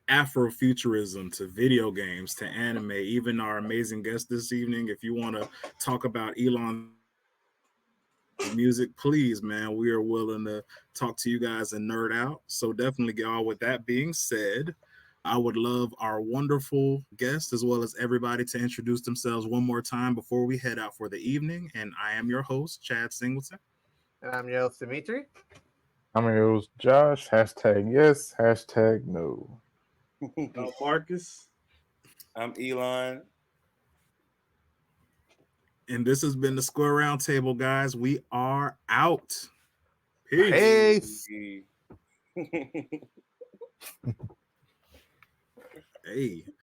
Afrofuturism to video games to anime, even our amazing guest this evening. If you want to talk about Elon music, please, man, we are willing to talk to you guys and nerd out. So definitely, y'all, with that being said, I would love our wonderful guests as well as everybody to introduce themselves one more time before we head out for the evening. And I am your host, Chad Singleton. And I'm your host, Dmitri. I'm your host, Josh. #yes, #no. Marcus. I'm Elon. And this has been the Square Round Table, guys. We are out. Peace. Hey.